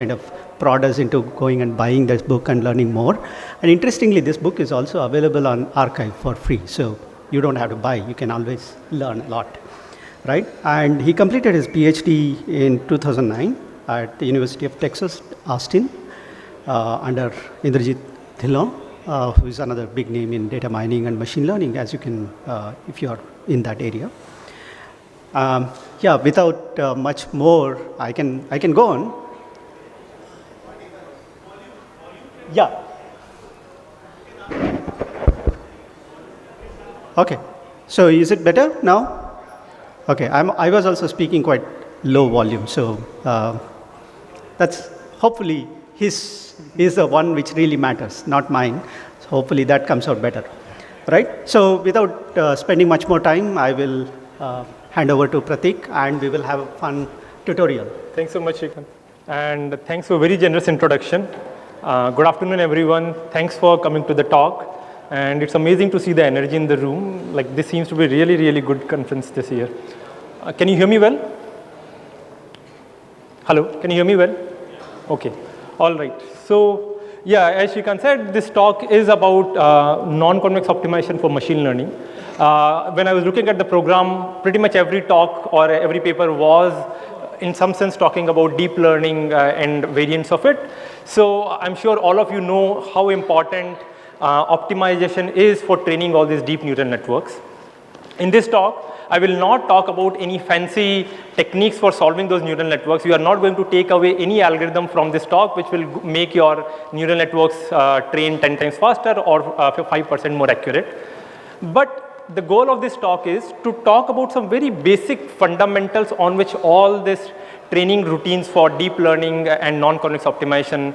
kind of prod us into going and buying this book and learning more. And interestingly, this book is also available on archive for free. So you don't have to buy, you can always learn a lot, right? And he completed his PhD in 2009 at the University of Texas, Austin, under Indrajit Dhillon, who is another big name in data mining and machine learning, as you can, if you are in that area. Yeah, without much more, I can go on. Yeah. Okay. So is it better now? Okay. I was also speaking quite low volume, so that's hopefully his is the one which really matters, not mine. So hopefully that comes out better, right? So without spending much more time, I will hand over to Prateek, and we will have a fun tutorial. Thanks so much, Shrikant. And thanks for a very generous introduction. Good afternoon, everyone. Thanks for coming to the talk. And it's amazing to see the energy in the room. Like, this seems to be a really, really good conference this year. Can you hear me well? Hello, can you hear me well? Okay, all right. So, yeah, as Shrikant said, this talk is about non-convex optimization for machine learning. When I was looking at the program, pretty much every talk or every paper was in some sense talking about deep learning and variants of it. So I'm sure all of you know how important optimization is for training all these deep neural networks. In this talk, I will not talk about any fancy techniques for solving those neural networks. We are not going to take away any algorithm from this talk which will make your neural networks train 10 times faster or 5% more accurate. But the goal of this talk is to talk about some very basic fundamentals on which all this training routines for deep learning and non-convex optimization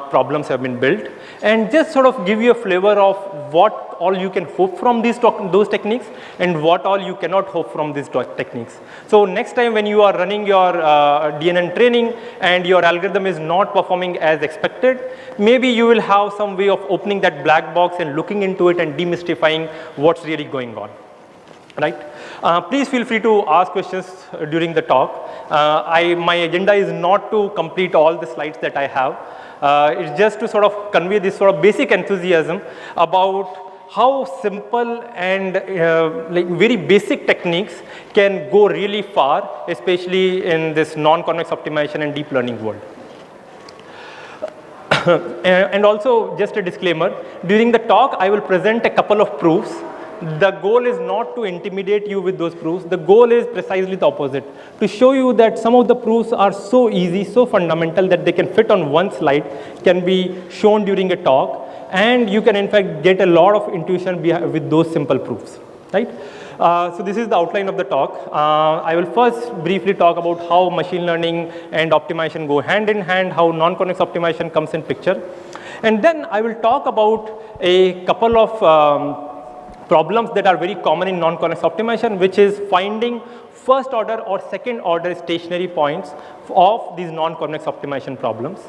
problems have been built, and just sort of give you a flavor of what all you can hope from those techniques and what all you cannot hope from these techniques. So next time when you are running your DNN training and your algorithm is not performing as expected, maybe you will have some way of opening that black box and looking into it and demystifying what's really going on. Right? Please feel free to ask questions during the talk. My agenda is not to complete all the slides that I have. It's just to sort of convey this sort of basic enthusiasm about how simple and like very basic techniques can go really far, especially in this non-convex optimization and deep learning world. And also, just a disclaimer, during the talk I will present a couple of proofs. The goal is not to intimidate you with those proofs. The goal is precisely the opposite, to show you that some of the proofs are so easy, so fundamental that they can fit on one slide, can be shown during a talk, and you can in fact get a lot of intuition with those simple proofs, right? So this is the outline of the talk. I will first briefly talk about how machine learning and optimization go hand in hand, how non-convex optimization comes in picture. And then I will talk about a couple of problems that are very common in non-convex optimization, which is finding first order or second order stationary points of these non-convex optimization problems.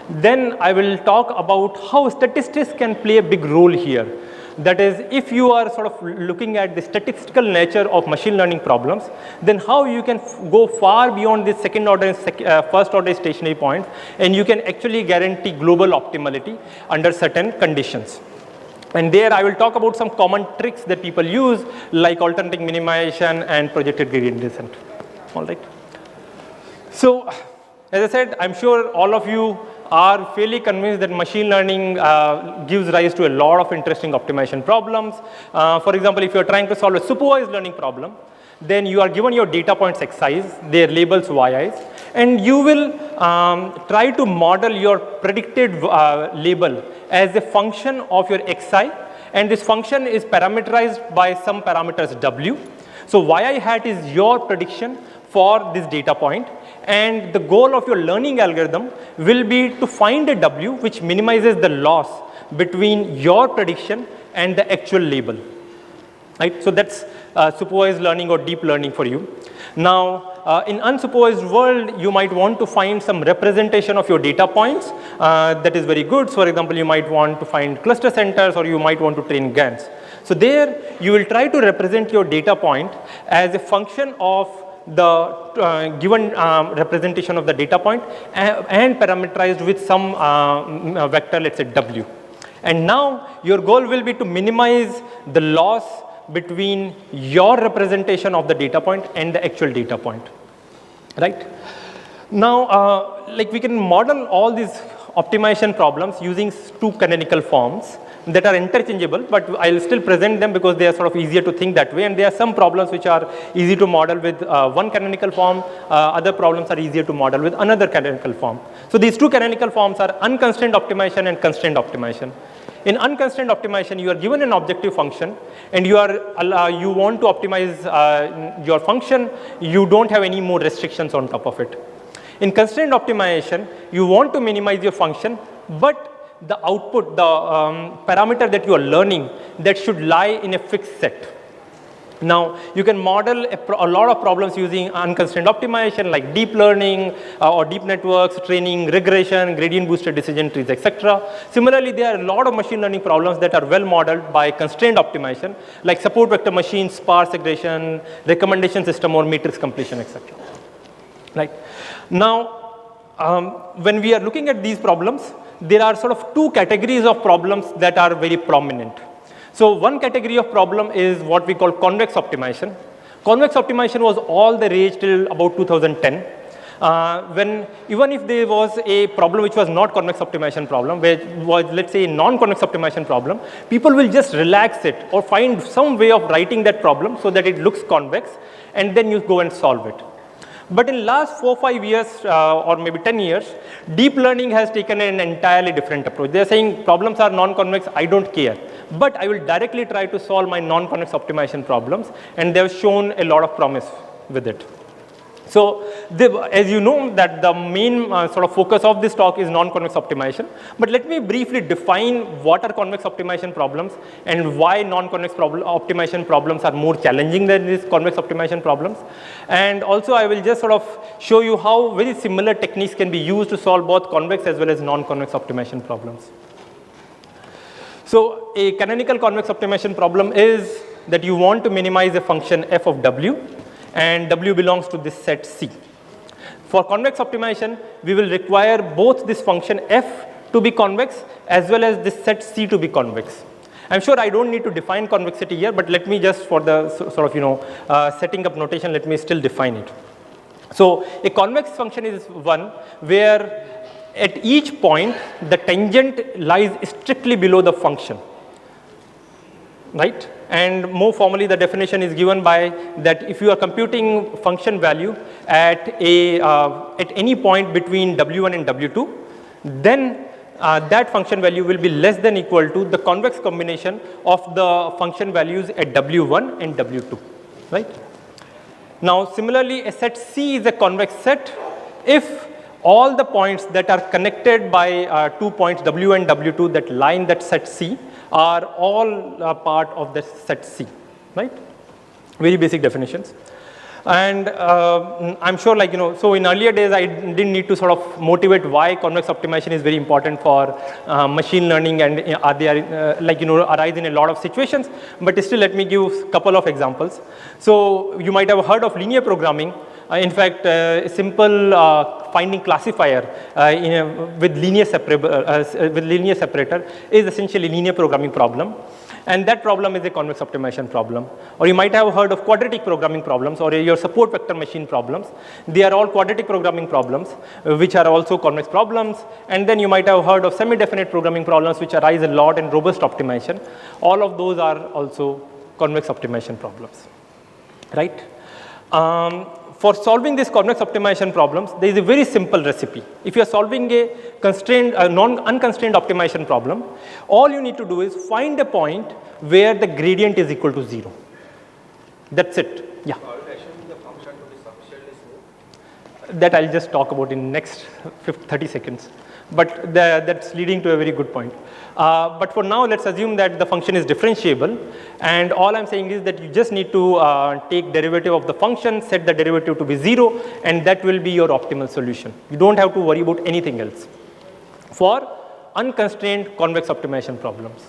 Then I will talk about how statistics can play a big role here. That is, if you are sort of looking at the statistical nature of machine learning problems, then how you can go far beyond this second order and first order stationary points, and you can actually guarantee global optimality under certain conditions. And there I will talk about some common tricks that people use, like alternating minimization and projected gradient descent. All right. So, as I said, I'm sure all of you are fairly convinced that machine learning gives rise to a lot of interesting optimization problems. For example, if you're trying to solve a supervised learning problem, then you are given your data points xi's, their labels yi's, and you will try to model your predicted label as a function of your xi, and this function is parameterized by some parameters w. So yi hat is your prediction for this data point, and the goal of your learning algorithm will be to find a w which minimizes the loss between your prediction and the actual label. Right? So that's supervised learning or deep learning for you. Now, in unsupervised world, you might want to find some representation of your data points that is very good. So, for example, you might want to find cluster centers, or you might want to train GANs. So there, you will try to represent your data point as a function of the given representation of the data point and parameterized with some vector, let's say W. And now your goal will be to minimize the loss between your representation of the data point and the actual data point, right? Now, like we can model all these optimization problems using two canonical forms that are interchangeable, but I'll still present them because they are sort of easier to think that way, and there are some problems which are easy to model with one canonical form, other problems are easier to model with another canonical form. So these two canonical forms are unconstrained optimization and constrained optimization. In unconstrained optimization, you are given an objective function and you want to optimize your function, you don't have any more restrictions on top of it. In constrained optimization, you want to minimize your function, but the output, the parameter that you are learning, that should lie in a fixed set. Now, you can model a lot of problems using unconstrained optimization like deep learning or deep networks, training, regression, gradient boosted decision trees, etc. Similarly, there are a lot of machine learning problems that are well modeled by constrained optimization like support vector machines, sparse regression, recommendation system or matrix completion, etc. Right. Now, when we are looking at these problems, there are sort of two categories of problems that are very prominent. So one category of problem is what we call convex optimization. Convex optimization was all the rage till about 2010. When even if there was a problem which was not convex optimization problem, which was, let's say, a non-convex optimization problem, people will just relax it or find some way of writing that problem so that it looks convex, and then you go and solve it. But in last 4 or 5 years or maybe 10 years, deep learning has taken an entirely different approach. They are saying problems are non-convex, I don't care, but I will directly try to solve my non-convex optimization problems, and they have shown a lot of promise with it. So, as you know that the main sort of focus of this talk is non-convex optimization, but let me briefly define what are convex optimization problems and why non-convex optimization problems are more challenging than these convex optimization problems. And also I will just sort of show you how very similar techniques can be used to solve both convex as well as non-convex optimization problems. So a canonical convex optimization problem is that you want to minimize a function f of w, and W belongs to this set C. For convex optimization, we will require both this function f to be convex as well as this set C to be convex. I'm sure I don't need to define convexity here, but let me just, for the sort of setting up notation, let me still define it. So a convex function is one where at each point the tangent lies strictly below the function, right? And more formally, the definition is given by that if you are computing function value at any point between W1 and W2, then that function value will be less than equal to the convex combination of the function values at W1 and W2, right? Now, similarly, a set C is a convex set if all the points that are connected by 2 points W and W2 that lie in that set C are all part of the set C, right? Very basic definitions. And I'm sure, like, so in earlier days, I didn't need to sort of motivate why convex optimization is very important for machine learning, and they are arise in a lot of situations. But still, let me give a couple of examples. So you might have heard of linear programming. In fact, a simple finding classifier with linear separator is essentially a linear programming problem. And that problem is a convex optimization problem. Or you might have heard of quadratic programming problems or your support vector machine problems. They are all quadratic programming problems, which are also convex problems. And then you might have heard of semi-definite programming problems, which arise a lot in robust optimization. All of those are also convex optimization problems, right? For solving these convex optimization problems, there is a very simple recipe. If you are solving a unconstrained optimization problem, all you need to do is find a point where the gradient is equal to 0. That's it. Yeah. So I will assume the function to be sufficiently smooth. That I'll just talk about in next 30 seconds. But that's leading to a very good point. But for now, let's assume that the function is differentiable, and all I'm saying is that you just need to take derivative of the function, set the derivative to be 0, and that will be your optimal solution. You don't have to worry about anything else. For unconstrained convex optimization problems.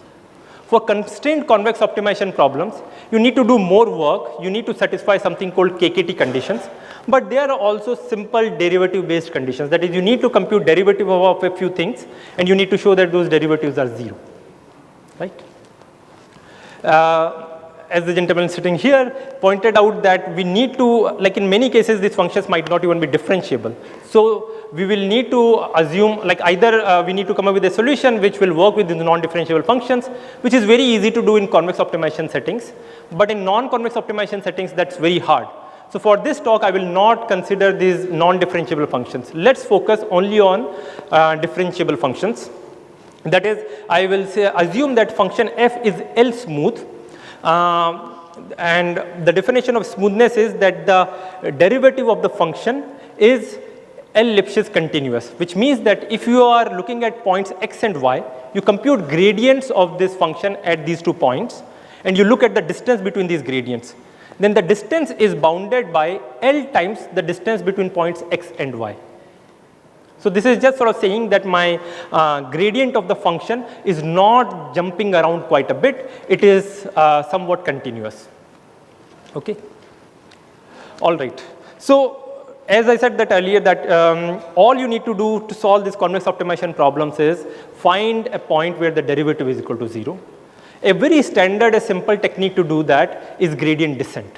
For constrained convex optimization problems, you need to do more work. You need to satisfy something called KKT conditions. But there are also simple derivative based conditions. That is, you need to compute derivative of a few things and you need to show that those derivatives are 0, right? As the gentleman sitting here pointed out that we need to, like in many cases, these functions might not even be differentiable. So we will need to assume, like either we need to come up with a solution which will work with the non-differentiable functions, which is very easy to do in convex optimization settings. But in non-convex optimization settings, that's very hard. So for this talk, I will not consider these non-differentiable functions. Let's focus only on differentiable functions. That is, I will say, assume that function f is L smooth. And the definition of smoothness is that the derivative of the function is L Lipschitz continuous, which means that if you are looking at points x and y, you compute gradients of this function at these 2 points, and you look at the distance between these gradients. Then the distance is bounded by L times the distance between points x and y. So this is just sort of saying that my gradient of the function is not jumping around quite a bit. It is somewhat continuous. Okay. All right. So as I said that earlier, that all you need to do to solve this convex optimization problems is find a point where the derivative is equal to 0. A very standard, a simple technique to do that is gradient descent.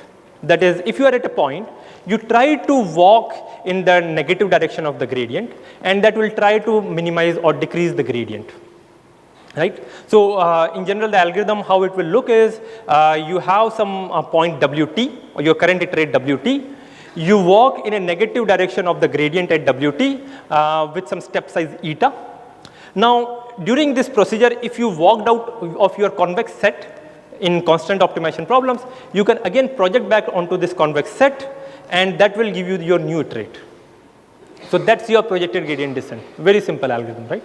That is, if you are at a point, you try to walk in the negative direction of the gradient, and that will try to minimize or decrease the gradient, right? So in general, the algorithm, how it will look is, you have some point Wt, or your current iterate Wt. You walk in a negative direction of the gradient at Wt with some step size eta. Now, during this procedure, if you walked out of your convex set in constant optimization problems, you can again project back onto this convex set, and that will give you your new iterate. So that's your projected gradient descent. Very simple algorithm, right?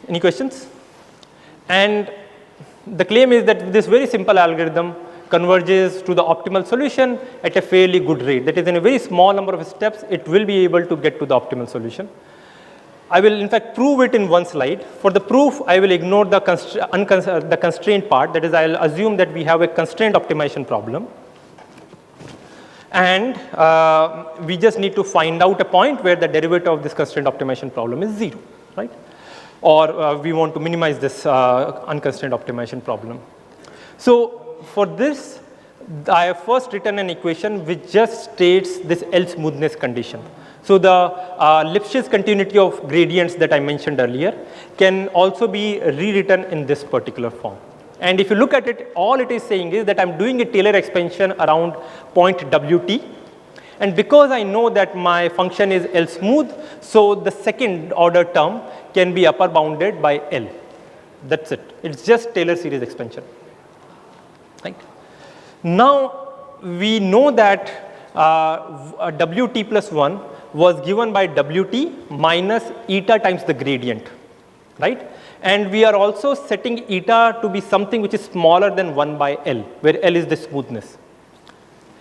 Any questions? And the claim is that this very simple algorithm converges to the optimal solution at a fairly good rate. That is, in a very small number of steps, it will be able to get to the optimal solution. I will in fact prove it in one slide. For the proof, I will ignore the constraint part. That is, I will assume that we have a constraint optimization problem. And we just need to find out a point where the derivative of this constraint optimization problem is 0, right? Or we want to minimize this unconstrained optimization problem. So for this, I have first written an equation which just states this L smoothness condition. So the Lipschitz continuity of gradients that I mentioned earlier can also be rewritten in this particular form. And if you look at it, all it is saying is that I'm doing a Taylor expansion around point Wt. And because I know that my function is L smooth, so the second order term can be upper bounded by L. That's it. It's just Taylor series expansion. Right? Now we know that Wt plus 1 was given by Wt minus eta times the gradient, right? And we are also setting eta to be something which is smaller than 1 by L, where L is the smoothness.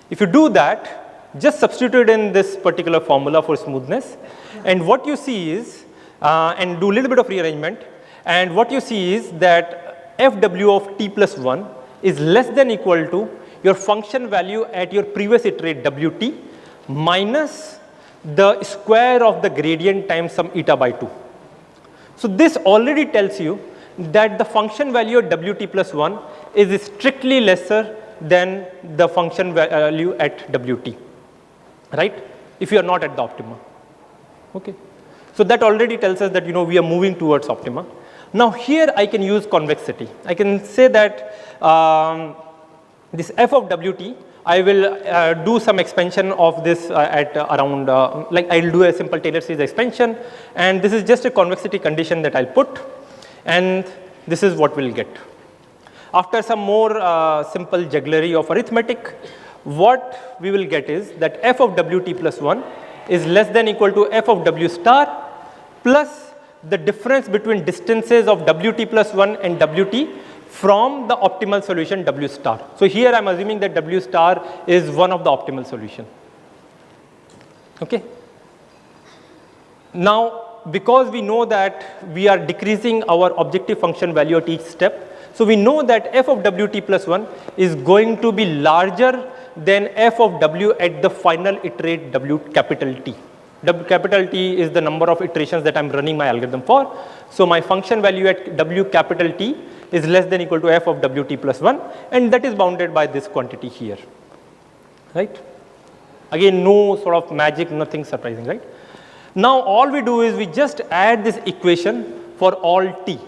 If you do that, just substitute in this particular formula for smoothness, and what you see is, and do a little bit of rearrangement, and what you see is that Fw of t plus 1 is less than equal to your function value at your previous iterate Wt minus the square of the gradient times some eta by 2. So this already tells you that the function value at Wt plus 1 is strictly lesser than the function value at Wt, right? If you are not at the optima. Okay. So that already tells us that we are moving towards optima. Now here I can use convexity. I can say that this f of Wt, I will do some expansion of this at around, like I will do a simple Taylor series expansion, and this is just a convexity condition that I'll put, and this is what we'll get. After some more simple jugglery of arithmetic, what we will get is that f of Wt plus 1 is less than equal to f of W star plus the difference between distances of Wt plus 1 and Wt from the optimal solution W star. So here I am assuming that W star is one of the optimal solution. Okay. Now, because we know that we are decreasing our objective function value at each step, so we know that f of Wt plus 1 is going to be larger then f of w at the final iterate w capital T. W capital T is the number of iterations that I'm running my algorithm for. So my function value at w capital T is less than equal to f of wt plus 1, and that is bounded by this quantity here, right? Again, no sort of magic, nothing surprising, right? Now all we do is we just add this equation for all t,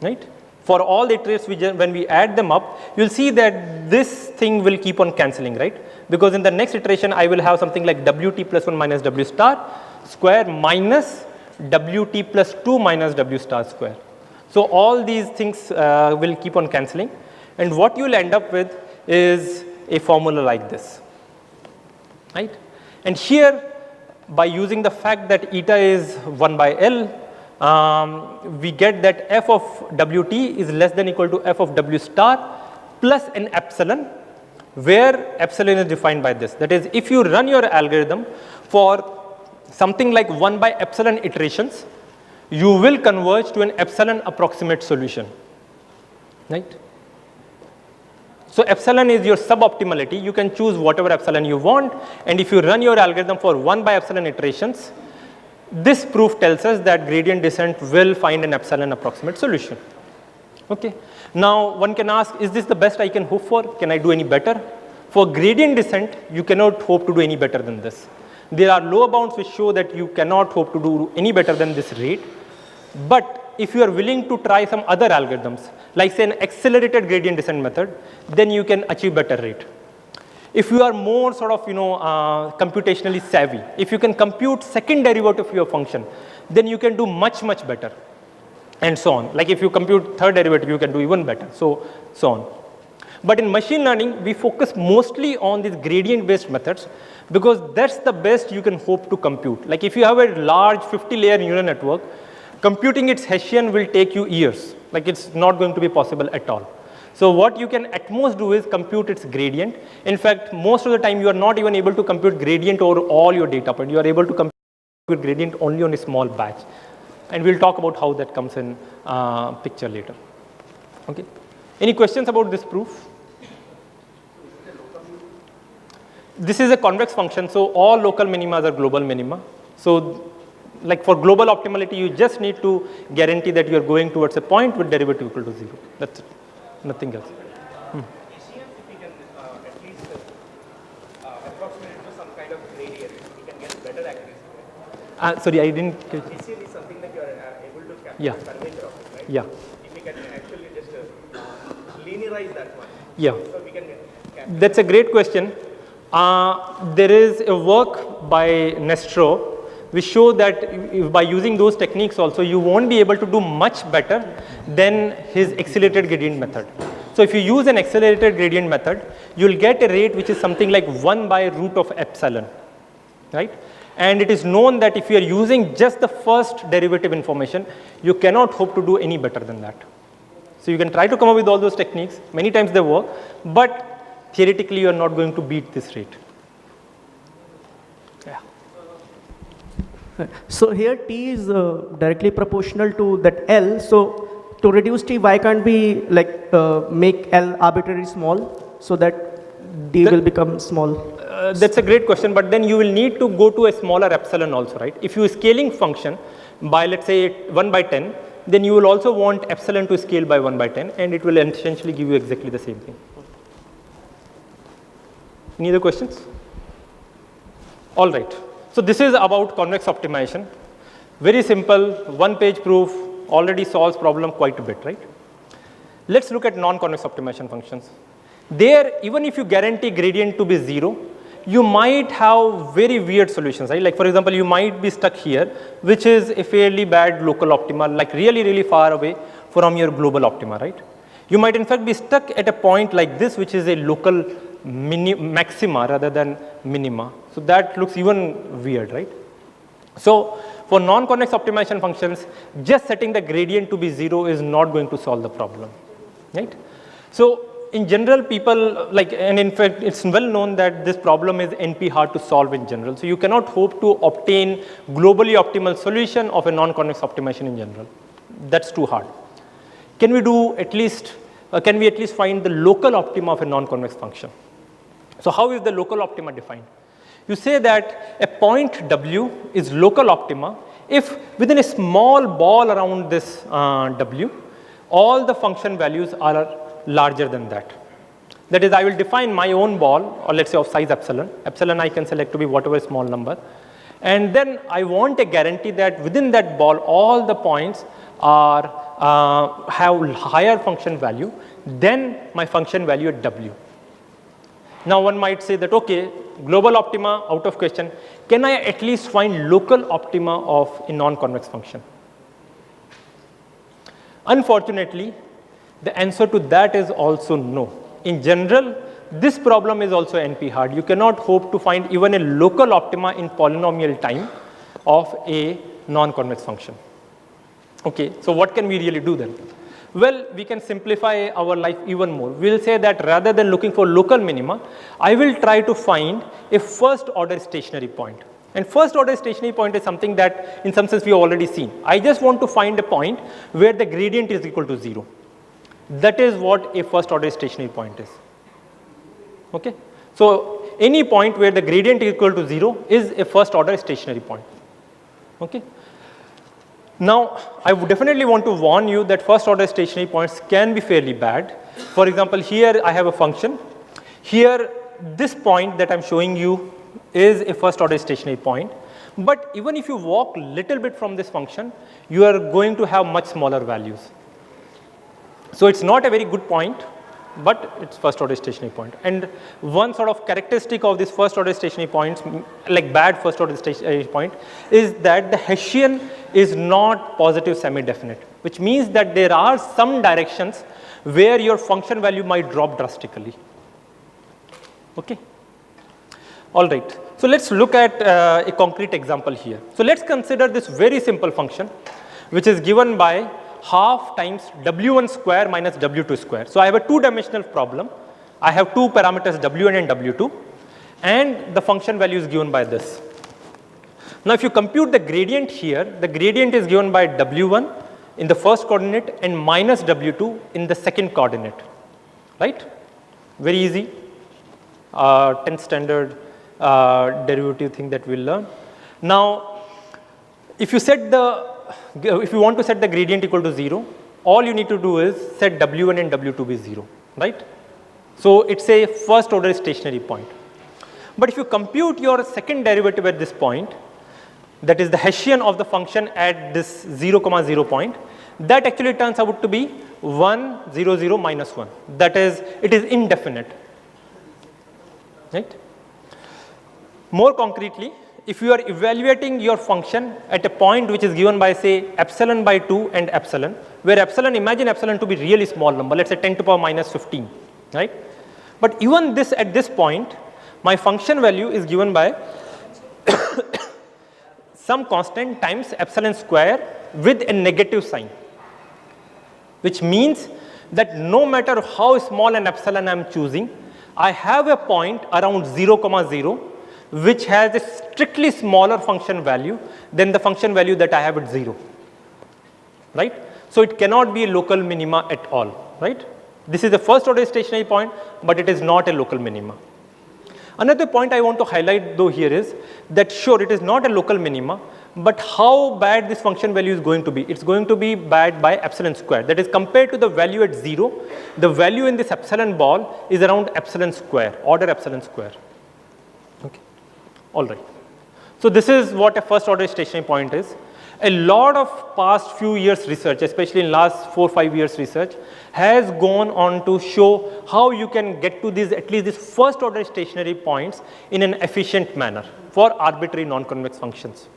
right? For all the iterates, when we add them up, you'll see that this thing will keep on cancelling, right? Because in the next iteration, I will have something like wt plus 1 minus w star square minus wt plus 2 minus w star square. So all these things will keep on cancelling, and what you will end up with is a formula like this, right? And here, by using the fact that eta is 1 by L, we get that f of wt is less than equal to f of w star plus an epsilon, where epsilon is defined by this. That is, if you run your algorithm for something like 1 by epsilon iterations, you will converge to an epsilon approximate solution, right? So epsilon is your suboptimality. You can choose whatever epsilon you want, and if you run your algorithm for 1 by epsilon iterations, this proof tells us that gradient descent will find an epsilon approximate solution. Okay. Now one can ask, is this the best I can hope for? Can I do any better? For gradient descent, you cannot hope to do any better than this. There are lower bounds which show that you cannot hope to do any better than this rate. But if you are willing to try some other algorithms, like say an accelerated gradient descent method, then you can achieve better rate. If you are more sort of, computationally savvy, if you can compute second derivative of your function, then you can do much, much better, and so on. Like if you compute third derivative, you can do even better, so on. But in machine learning, we focus mostly on these gradient-based methods because that's the best you can hope to compute. Like if you have a large 50-layer neural network, computing its Hessian will take you years. Like it's not going to be possible at all. So what you can at most do is compute its gradient. In fact, most of the time you are not even able to compute gradient over all your data points. You are able to compute gradient only on a small batch. And we'll talk about how that comes in picture later. Okay. Any questions about this proof? This is a convex function, so all local minima are global minima. So like for global optimality, you just need to guarantee that you are going towards a point with derivative equal to 0. That's it. Nothing else. If we can at least approximate to some kind of gradient, we can get better accuracy. Sorry, I didn't get it. Hessian is something that you are able to capture Yeah. curvature of it, right? Yeah. If we can actually just linearize that one, Yeah. so we can capture. That's a great question. There is a work by Nestro which show that by using those techniques also, you won't be able to do much better than his accelerated gradient method. So if you use an accelerated gradient method, you'll get a rate which is something like 1 by root of epsilon, right? And it is known that if you are using just the first derivative information, you cannot hope to do any better than that. So you can try to come up with all those techniques. Many times they work, but theoretically you are not going to beat this rate. Yeah. So here T is directly proportional to that L. So to reduce T, why can't we like make L arbitrarily small so that D will become small? That's a great question, but then you will need to go to a smaller epsilon also, right? If you are scaling function by let's say 1 by 10, then you will also want epsilon to scale by 1 by 10, and it will essentially give you exactly the same thing. Any other questions? All right. So this is about convex optimization. Very simple, one-page proof, already solves problem quite a bit, right? Let's look at non-convex optimization functions. There, even if you guarantee gradient to be 0, you might have very weird solutions, right? Like for example, you might be stuck here, which is a fairly bad local optima, like really, really far away from your global optima, right? You might in fact be stuck at a point like this, which is a local maxima rather than minima. So that looks even weird, right? So for non-convex optimization functions, just setting the gradient to be 0 is not going to solve the problem, right? So in general, people like, and in fact, it's well known that this problem is NP hard to solve in general. So you cannot hope to obtain globally optimal solution of a non-convex optimization in general. That's too hard. Can we do at least, can we at least find the local optima of a non-convex function? So how is the local optima defined? You say that a point W is local optima if within a small ball around this W, all the function values are larger than that. That is, I will define my own ball, or let's say of size epsilon. Epsilon I can select to be whatever small number. And then I want a guarantee that within that ball, all the points are have higher function value than my function value at W. Now one might say that, okay, global optima out of question. Can I at least find local optima of a non-convex function? Unfortunately, the answer to that is also no. In general, this problem is also NP hard. You cannot hope to find even a local optima in polynomial time of a non-convex function. Okay, so what can we really do then? Well, we can simplify our life even more. We will say that rather than looking for local minima, I will try to find a first order stationary point. And first order stationary point is something that in some sense we have already seen. I just want to find a point where the gradient is equal to 0. That is what a first order stationary point is. Okay? So any point where the gradient is equal to 0 is a first order stationary point. Okay? Now, I would definitely want to warn you that first order stationary points can be fairly bad. For example, here I have a function. Here, this point that I am showing you is a first order stationary point. But even if you walk little bit from this function, you are going to have much smaller values. So it's not a very good point, but it's first order stationary point. And one sort of characteristic of this first order stationary points, like bad first order stationary point, is that the Hessian is not positive semi-definite, which means that there are some directions where your function value might drop drastically. Okay. All right. So let's look at a concrete example here. So let's consider this very simple function, which is given by half times W1 square minus W2 square. So I have a two-dimensional problem. I have two parameters W1 and W2, and the function value is given by this. Now if you compute the gradient here, the gradient is given by W1 in the first coordinate and minus W2 in the second coordinate, right? Very easy, 10th standard derivative thing that we'll learn. Now if you want to set the gradient equal to 0, all you need to do is set W1 and W2 be 0, right? So it's a first order stationary point. But if you compute your second derivative at this point, that is the Hessian of the function at this 0, 0 point, that actually turns out to be 1, 0, 0, minus 1. That is, it is indefinite, right? More concretely, if you are evaluating your function at a point which is given by say epsilon by 2 and epsilon, where epsilon, imagine epsilon to be really small number, let's say 10 to the power minus 15, right? But even this at this point, my function value is given by some constant times epsilon square with a negative sign, which means that no matter how small an epsilon I am choosing, I have a point around 0, 0, which has a strictly smaller function value than the function value that I have at 0, right? So it cannot be a local minima at all, right? This is the first order stationary point, but it is not a local minima. Another point I want to highlight though here is that sure, it is not a local minima, but how bad this function value is going to be? It's going to be bad by epsilon square. That is, compared to the value at 0, the value in this epsilon ball is around epsilon square, order epsilon square. Okay. All right. So this is what a first order stationary point is. A lot of past few years research, especially in last 4 or 5 years research, has gone on to show how you can get to these, at least these first order stationary points in an efficient manner for arbitrary non-convex functions.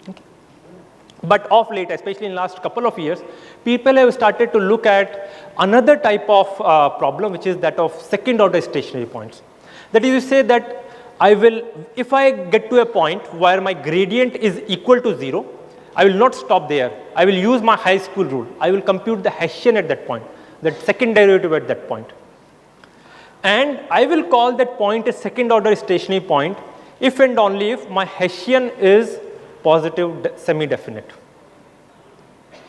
Okay. But of late, especially in last couple of years, people have started to look at another type of problem, which is that of second order stationary points. That is, you say that if I get to a point where my gradient is equal to 0, I will not stop there. I will use my high school rule. I will compute the Hessian at that point, that second derivative at that point. And I will call that point a second order stationary point if and only if my Hessian is positive semi-definite.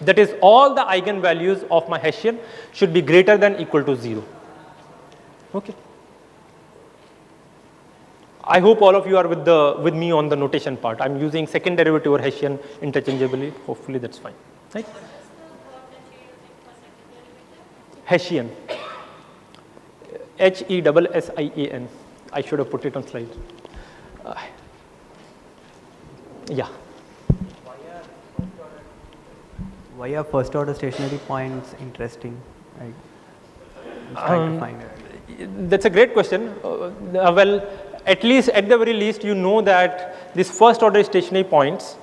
That is, all the eigenvalues of my Hessian should be greater than equal to 0. Okay. I hope all of you are with me on the notation part. I'm using second derivative or Hessian interchangeably. Hopefully that's fine. Right? Hessian. Hessian. I should have put it on slide. Yeah. Why are first order stationary points interesting? I'm trying to find it. That's a great question. Well, at the very least, you know that these first order stationary points,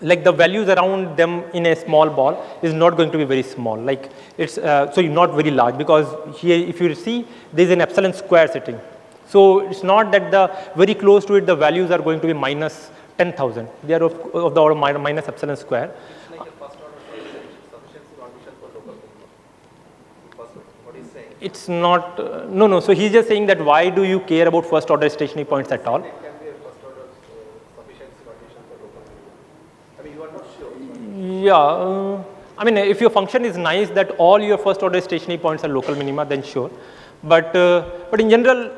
like the values around them in a small ball is not going to be very small. Like it's so not very large, because here if you see there is an epsilon square sitting. So it's not that the very close to it the values are going to be minus 10,000. They are of the order minus epsilon square. It's not, no. So he's just saying that why do you care about first order stationary points at all? It can be a first order sufficiency condition for local minimum. I mean, you are not sure. Yeah, I mean, if your function is nice that all your first order stationary points are local minima, then sure. But in general,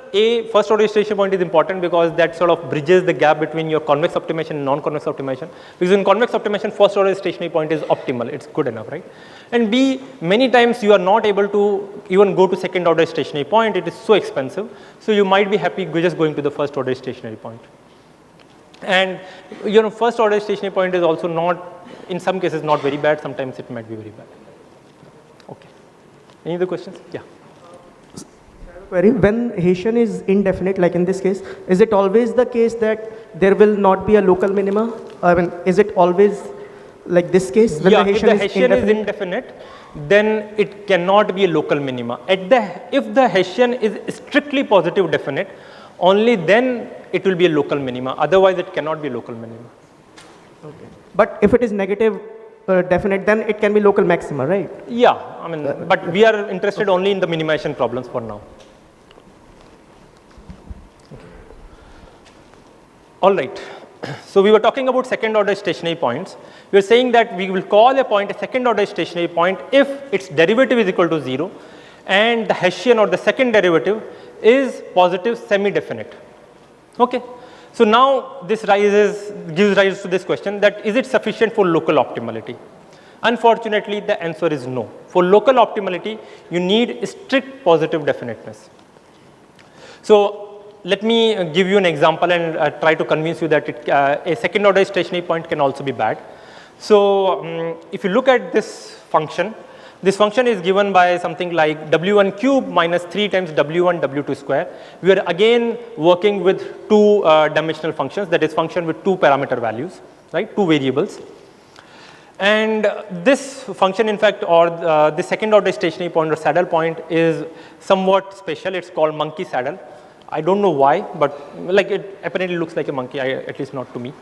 first order stationary point is important because that sort of bridges the gap between your convex optimization and non-convex optimization. Because in convex optimization, first order stationary point is optimal, it's good enough, right? And B, many times you are not able to even go to second order stationary point, it is so expensive. So you might be happy just going to the first order stationary point. And first order stationary point is also not, in some cases not very bad, sometimes it might be very bad. Okay. Any other questions? Yeah. Query, when Hessian is indefinite, like in this case, is it always the case that there will not be a local minima? I mean, is it always like this case? When yeah, the if the Hessian is indefinite, then it cannot be a local minima. If the Hessian is strictly positive definite, only then it will be a local minima. Otherwise, it cannot be a local minima. Okay. But if it is negative definite, then it can be local maxima, right? Yeah, I mean, but we are interested only in the minimization problems for now. All right. So we were talking about second order stationary points. We are saying that we will call a point a second order stationary point if its derivative is equal to 0 and the Hessian or the second derivative is positive semi-definite. Okay. So now this gives rise to this question, that is it sufficient for local optimality? Unfortunately, the answer is no. For local optimality, you need strict positive definiteness. So let me give you an example and try to convince you that a second order stationary point can also be bad. So if you look at this function is given by something like w1 cube minus 3 times w1 w2 square. We are again working with two dimensional functions, that is function with two parameter values, right, two variables. And this function, in fact, or the second order stationary point or saddle point is somewhat special. It's called monkey saddle. I don't know why, but like it apparently looks like a monkey, at least not to me.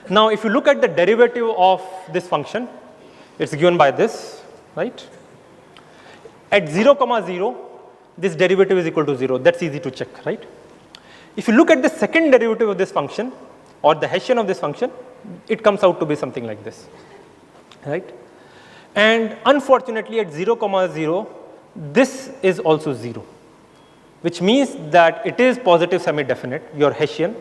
Now, if you look at the derivative of this function, it's given by this, right? At 0, 0, this derivative is equal to 0. That's easy to check, right? If you look at the second derivative of this function or the Hessian of this function, it comes out to be something like this, right? And unfortunately, at 0, 0, this is also 0. Which means that it is positive semi-definite, your Hessian,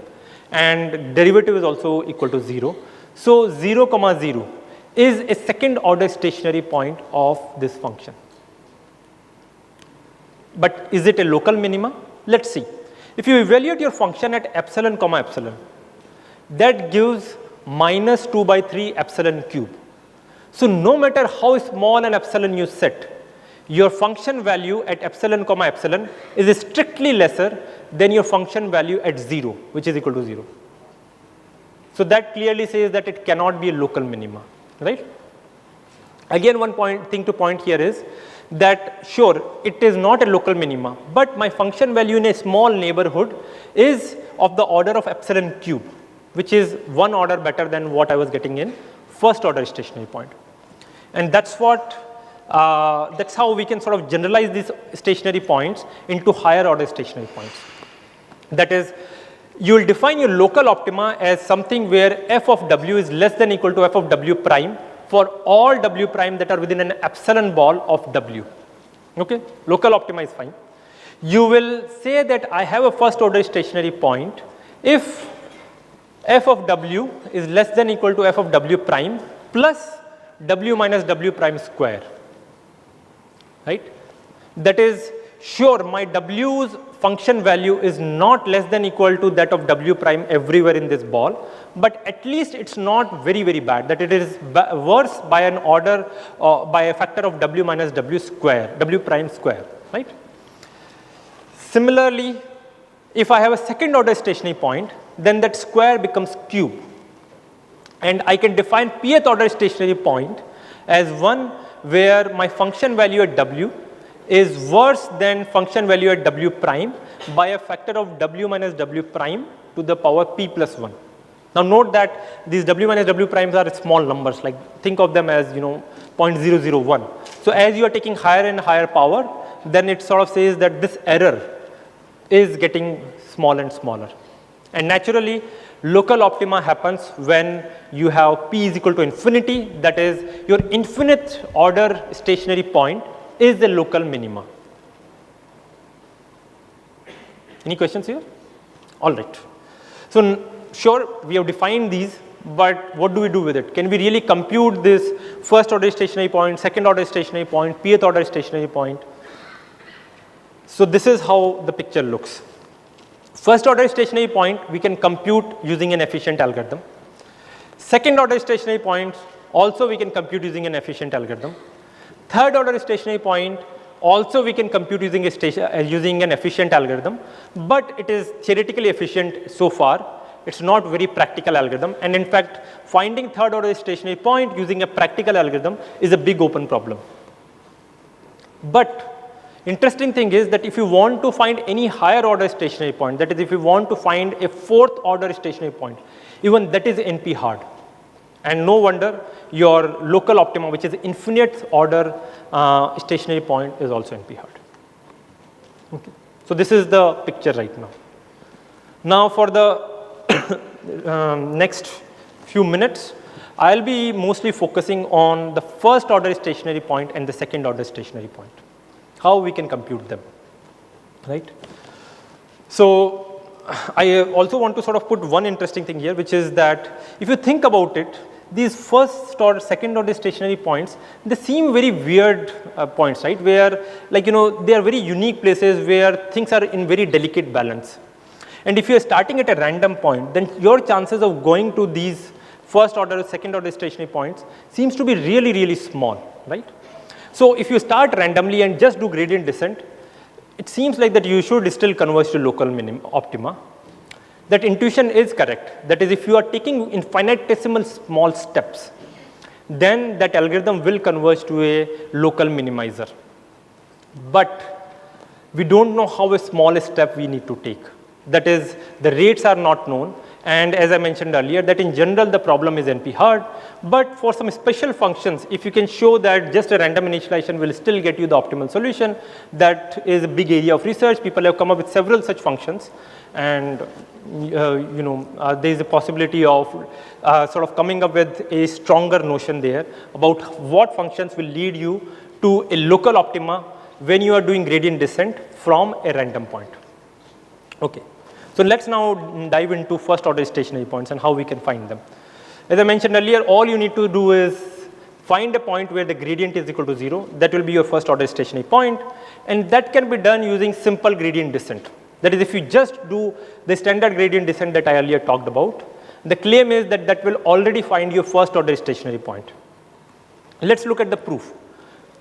and derivative is also equal to 0. So 0, 0 is a second order stationary point of this function. But is it a local minima? Let's see. If you evaluate your function at epsilon, epsilon, that gives minus 2 by 3 epsilon cube. So no matter how small an epsilon you set, your function value at epsilon, epsilon is strictly lesser than your function value at 0, which is equal to 0. So that clearly says that it cannot be a local minima, right? Again, one thing to point here is that sure, it is not a local minima, but my function value in a small neighborhood is of the order of epsilon cube, which is one order better than what I was getting in first order stationary point. And that's how we can sort of generalize these stationary points into higher order stationary points. That is, you will define your local optima as something where f of w is less than or equal to f of w prime for all w prime that are within an epsilon ball of w. Okay? Local optima is fine. you will say that I have a first order stationary point if f of w is less than equal to f of w prime plus w minus w prime square, right? That is, sure, my w's function value is not less than equal to that of w prime everywhere in this ball, but at least it's not very, very bad, that it is worse by an order by a factor of w minus w square, w prime square, right? Similarly, if I have a second order stationary point, then that square becomes cube. And I can define pth order stationary point as one where my function value at w is worse than function value at w prime by a factor of w minus w prime to the power p plus 1. Now note that these w minus w primes are small numbers, like think of them as 0.001. So as you are taking higher and higher power, then it sort of says that this error is getting small and smaller. And naturally, local optima happens when you have p is equal to infinity, that is your infinite order stationary point is the local minima. Any questions here? All right. So sure, we have defined these, but what do we do with it? Can we really compute this first order stationary point, second order stationary point, pth order stationary point? So this is how the picture looks. First order stationary point we can compute using an efficient algorithm. Second order stationary points also we can compute using an efficient algorithm. Third order stationary point also we can compute using an efficient algorithm, but it is theoretically efficient so far. It's not very practical algorithm, and in fact finding third order stationary point using a practical algorithm is a big open problem. But interesting thing is that if you want to find any higher order stationary point, that is if you want to find a fourth order stationary point, even that is NP hard. And no wonder your local optima, which is infinite order stationary point, is also NP hard. Okay. So this is the picture right now. Now for the next few minutes, I'll be mostly focusing on the first order stationary point and the second order stationary point, how we can compute them, right? So I also want to sort of put one interesting thing here, which is that if you think about it, these first or second order stationary points, they seem very weird points, right? Where they are very unique places where things are in very delicate balance. And if you are starting at a random point, then your chances of going to these first order, second order stationary points seems to be really, really small, right? So if you start randomly and just do gradient descent, it seems like that you should still converge to local optima. That intuition is correct. That is, if you are taking infinitesimal small steps, then that algorithm will converge to a local minimizer. But we don't know how a small step we need to take. That is, the rates are not known, and as I mentioned earlier, that in general the problem is NP hard, but for some special functions, if you can show that just a random initialization will still get you the optimal solution, that is a big area of research. People have come up with several such functions, and there is a possibility of sort of coming up with a stronger notion there about what functions will lead you to a local optima when you are doing gradient descent from a random point. Okay. So let's now dive into first order stationary points and how we can find them. As I mentioned earlier, all you need to do is find a point where the gradient is equal to 0. That will be your first order stationary point, and that can be done using simple gradient descent. That is, if you just do the standard gradient descent that I earlier talked about, the claim is that that will already find your first order stationary point. Let's look at the proof.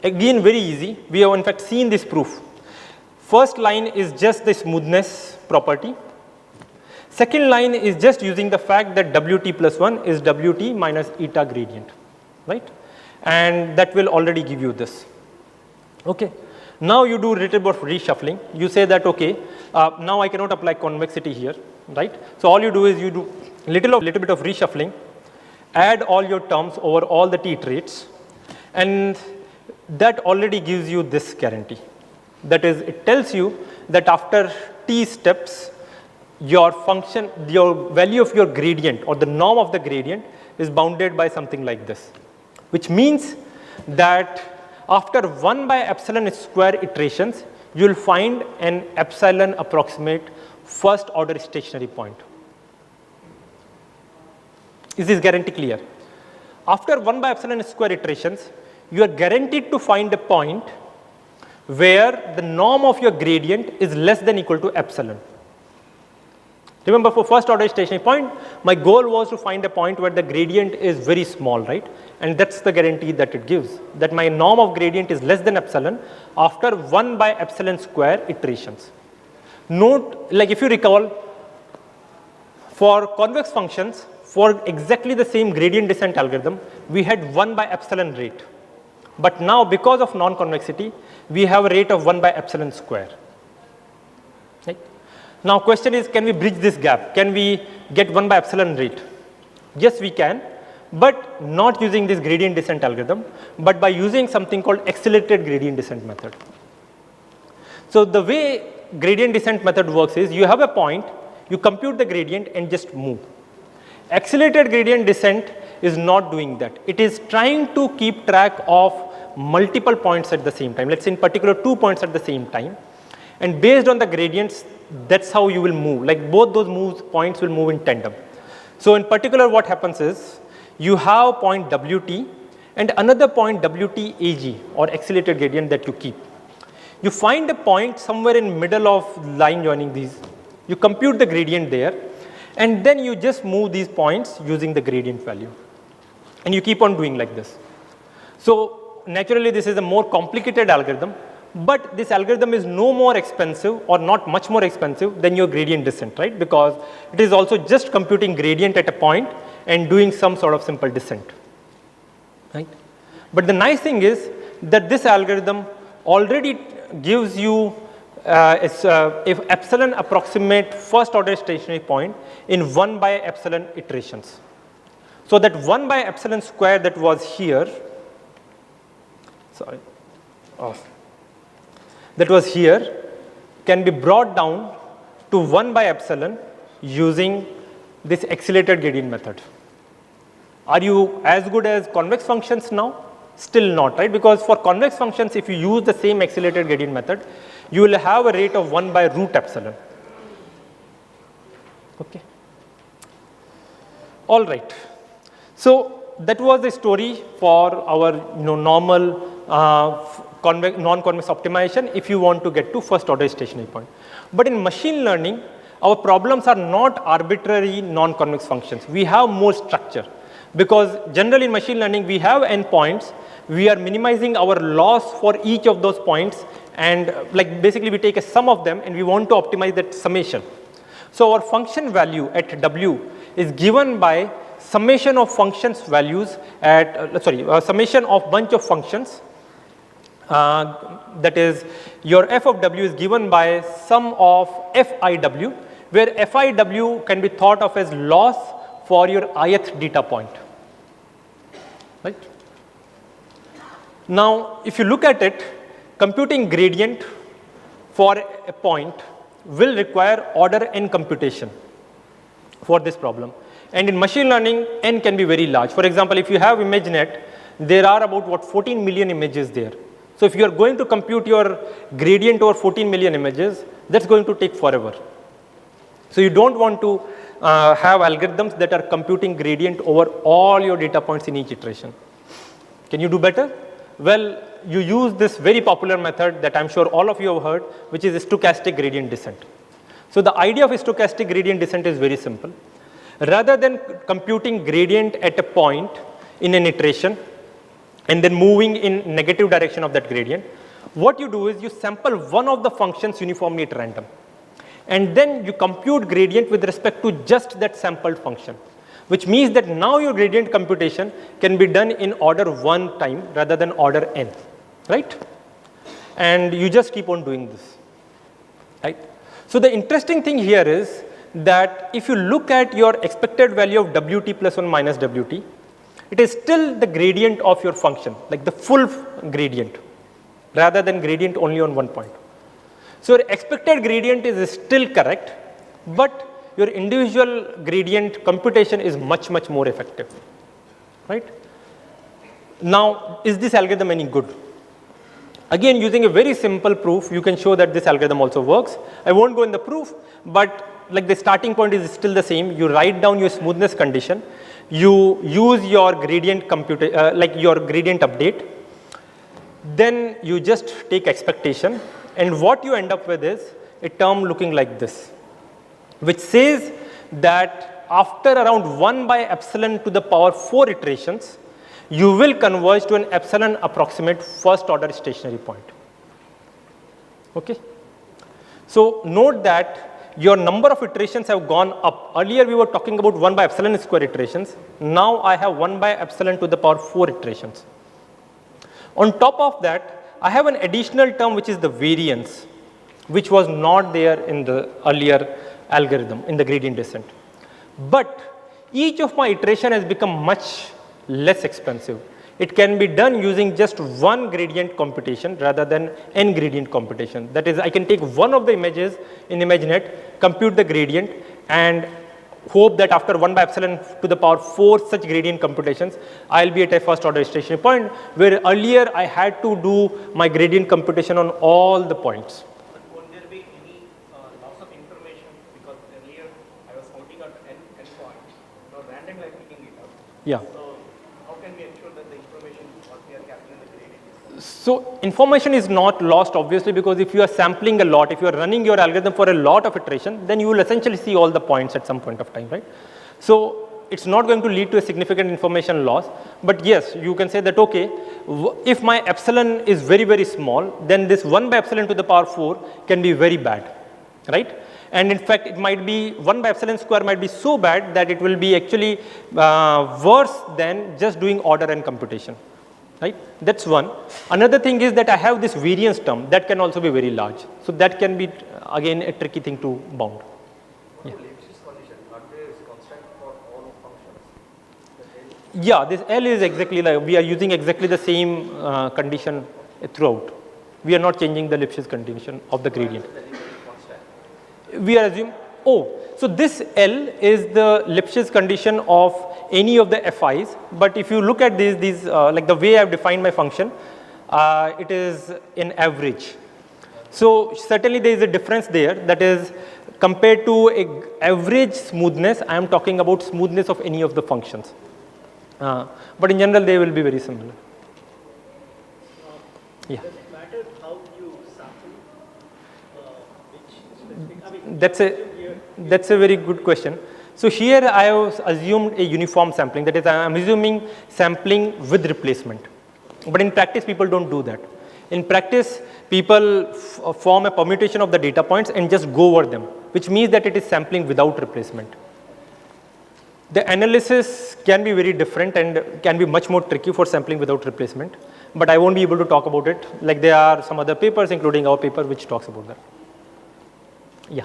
Again, very easy. We have in fact seen this proof. First line is just the smoothness property. Second line is just using the fact that Wt plus 1 is Wt minus eta gradient, right? And that will already give you this. Okay. Now you do a little bit of reshuffling. You say that, okay, now I cannot apply convexity here, right? So all you do is you do little bit of reshuffling, add all your terms over all the t traits, and that already gives you this guarantee. That is, it tells you that after t steps, your function, your value of your gradient or the norm of the gradient is bounded by something like this, which means that after 1 by epsilon square iterations, you will find an epsilon approximate first order stationary point. Is this guarantee clear? After 1 by epsilon square iterations, you are guaranteed to find a point where the norm of your gradient is less than equal to epsilon. Remember, for first order stationary point, my goal was to find a point where the gradient is very small, right? And that's the guarantee that it gives, that my norm of gradient is less than epsilon after 1 by epsilon square iterations. Note, like if you recall, for convex functions, for exactly the same gradient descent algorithm, we had 1 by epsilon rate. But now, because of non-convexity, we have a rate of 1 by epsilon square. Right? Now, question is, can we bridge this gap? Can we get 1 by epsilon rate? Yes, we can, but not using this gradient descent algorithm, but by using something called accelerated gradient descent method. So, the way gradient descent method works is, you have a point, you compute the gradient and just move. Accelerated gradient descent is not doing that. It is trying to keep track of multiple points at the same time. Let's say in particular 2 points at the same time. And based on the gradients, that's how you will move. Like both those points will move in tandem. So in particular, what happens is, you have point WT and another point WTAG, or accelerated gradient, that you keep. You find a point somewhere in middle of line joining these. You compute the gradient there, and then you just move these points using the gradient value. And you keep on doing like this. So naturally, this is a more complicated algorithm, but this algorithm is no more expensive, or not much more expensive, than your gradient descent, right? Because it is also just computing gradient at a point and doing some sort of simple descent, right? But the nice thing is that this algorithm already gives you if epsilon approximate first order stationary point in 1 by epsilon iterations. So that 1 by epsilon square that was here, that was here, can be brought down to 1 by epsilon using this accelerated gradient method. Are you as good as convex functions now? Still not, right? Because for convex functions, if you use the same accelerated gradient method, you will have a rate of 1 by root epsilon. Okay. All right. So that was the story for our normal non-convex optimization if you want to get to first order stationary point. But in machine learning, our problems are not arbitrary non-convex functions. We have more structure, because generally in machine learning we have endpoints. We are minimizing our loss for each of those points, and like basically we take a sum of them and we want to optimize that summation. So our function value at W is given by summation of functions values at summation of bunch of functions. That is, your f of W is given by sum of FIW, where FIW can be thought of as loss for your ith data point, right? Now, if you look at it, computing gradient for a point will require order n computation for this problem. And in machine learning, n can be very large. For example, if you have ImageNet, there are about 14 million images there. So if you are going to compute your gradient over 14 million images, that's going to take forever. So you don't want to have algorithms that are computing gradient over all your data points in each iteration. Can you do better? Well, you use this very popular method that I'm sure all of you have heard, which is stochastic gradient descent. So the idea of stochastic gradient descent is very simple. Rather than computing gradient at a point in an iteration and then moving in negative direction of that gradient, what you do is you sample one of the functions uniformly at random, and then you compute gradient with respect to just that sampled function, which means that now your gradient computation can be done in order 1 time rather than order n, right? And you just keep on doing this, right? So the interesting thing here is that if you look at your expected value of Wt plus 1 minus Wt, it is still the gradient of your function, like the full gradient, rather than gradient only on 1 point. So your expected gradient is still correct, but your individual gradient computation is much, much more effective, right? Now, is this algorithm any good? Again, using a very simple proof, you can show that this algorithm also works. I won't go in the proof, but like the starting point is still the same. You write down your smoothness condition. You use your gradient like your gradient update. Then you just take expectation, and what you end up with is a term looking like this, which says that after around 1 by epsilon to the power 4 iterations, you will converge to an epsilon approximate first order stationary point. Okay. So note that your number of iterations have gone up. Earlier we were talking about 1 by epsilon square iterations. Now I have 1 by epsilon to the power 4 iterations. On top of that, I have an additional term which is the variance, which was not there in the earlier algorithm in the gradient descent. But each of my iteration has become much less expensive. It can be done using just one gradient computation rather than n gradient computation. That is, I can take one of the images in ImageNet, compute the gradient, and hope that after 1 by epsilon to the power 4 such gradient computations, I'll be at a first order stationary point, where earlier I had to do my gradient computation on all the points. But won't there be any loss of information? Because earlier I was counting out n points, now randomly I'm picking it up. Yeah. So how can we ensure that the information what we are capturing in the gradient is? So information is not lost, obviously, because if you are sampling a lot, if you are running your algorithm for a lot of iteration, then you will essentially see all the points at some point of time, right? So it's not going to lead to a significant information loss. But yes, you can say that, okay, if my epsilon is very, very small, then this 1 by epsilon to the power 4 can be very bad, right? And in fact, it might be 1 by epsilon square might be so bad that it will be actually worse than just doing order n computation, right? That's one. Another thing is that I have this variance term that can also be very large. So that can be again a tricky thing to bound. Yeah. Yeah, this L is exactly like, we are using exactly the same condition throughout. We are not changing the Lipschitz condition of the gradient. We are assuming, so this L is the Lipschitz condition of any of the FIs, but if you look at these like the way I have defined my function, it is an average. So certainly there is a difference there, that is compared to a average smoothness, I am talking about smoothness of any of the functions. But in general they will be very similar. Yeah. Does it matter how you sample? Which specific, I mean, That's a very good question. So here I have assumed a uniform sampling, that is I am assuming sampling with replacement. But in practice people don't do that. In practice people form a permutation of the data points and just go over them, which means that it is sampling without replacement. The analysis can be very different and can be much more tricky for sampling without replacement, but I won't be able to talk about it. Like there are some other papers, including our paper, which talks about that. Yeah.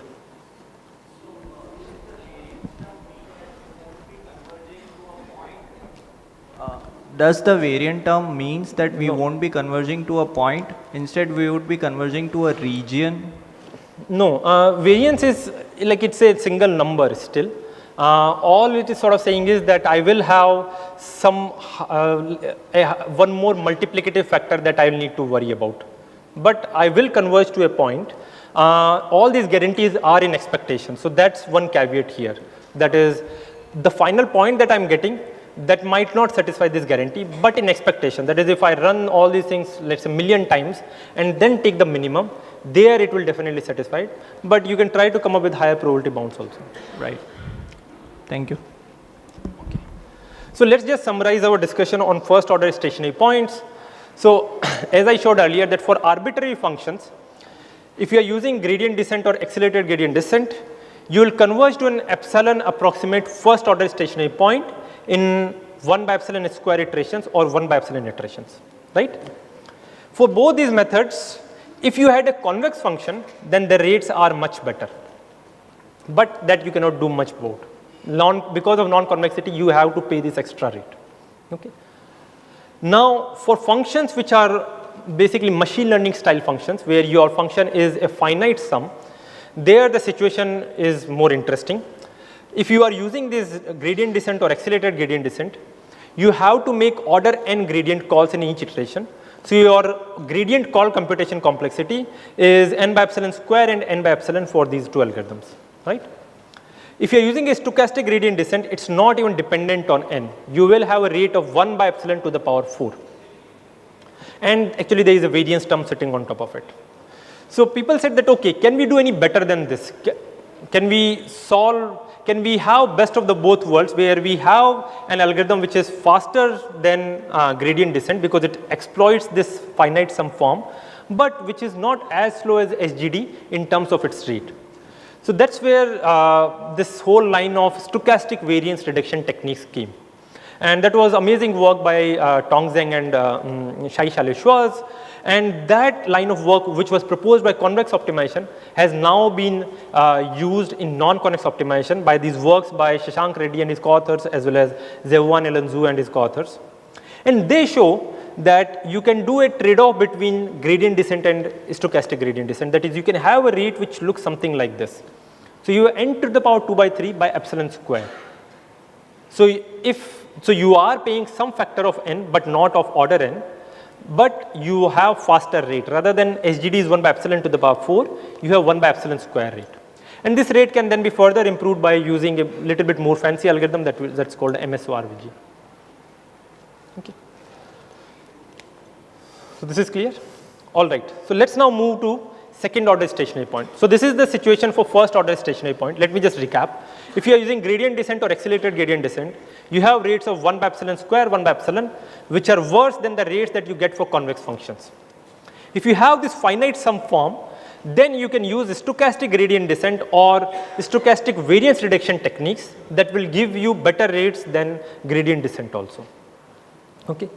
Does the variant term means that we won't be converging to a point? Instead, we would be converging to a region? No, variance is like it's a single number still. All it is sort of saying is that I will have some one more multiplicative factor that I will need to worry about. But I will converge to a point. All these guarantees are in expectation. So that's one caveat here. That is the final point that I'm getting that might not satisfy this guarantee, but in expectation. That is, if I run all these things, let's say 1,000,000 times and then take the minimum, there it will definitely satisfy it. But you can try to come up with higher probability bounds also. Right. Thank you. Okay. So let's just summarize our discussion on first order stationary points. So as I showed earlier, that for arbitrary functions, if you are using gradient descent or accelerated gradient descent, you will converge to an epsilon approximate first order stationary point in 1 by epsilon square iterations or 1 by epsilon iterations, right? For both these methods, if you had a convex function, then the rates are much better, but that you cannot do much about. Because of non-convexity, you have to pay this extra rate. Okay. Now, for functions which are basically machine learning style functions, where your function is a finite sum, there the situation is more interesting. If you are using this gradient descent or accelerated gradient descent, you have to make order n gradient calls in each iteration. So your gradient call computation complexity is n by epsilon square and n by epsilon for these two algorithms, right? If you are using a stochastic gradient descent, it's not even dependent on n. You will have a rate of 1 by epsilon to the power 4. And actually there is a variance term sitting on top of it. So people said that, okay, can we do any better than this? Can we have best of the both worlds where we have an algorithm which is faster than gradient descent because it exploits this finite sum form, but which is not as slow as SGD in terms of its rate. So that's where this whole line of stochastic variance reduction techniques came. And that was amazing work by Tong Zheng and Shai Shaleshwars. And that line of work, which was proposed by convex optimization, has now been used in non-convex optimization by these works by Shashank Reddy and his co-authors, as well as Zewon Elanzu and his co-authors. And they show that you can do a trade-off between gradient descent and stochastic gradient descent. That is, you can have a rate which looks something like this. So you n to the power 2 by 3 by epsilon square. So you are paying some factor of n, but not of order n. But you have faster rate. Rather than SGD is 1 by epsilon to the power 4, you have 1 by epsilon square rate. And this rate can then be further improved by using a little bit more fancy algorithm that's called MSORVG. Okay. So this is clear? All right. So let's now move to second order stationary point. So this is the situation for first order stationary point. Let me just recap. If you are using gradient descent or accelerated gradient descent, you have rates of 1 by epsilon square, 1 by epsilon, which are worse than the rates that you get for convex functions. If you have this finite sum form, then you can use stochastic gradient descent or stochastic variance reduction techniques that will give you better rates than gradient descent also. Okay.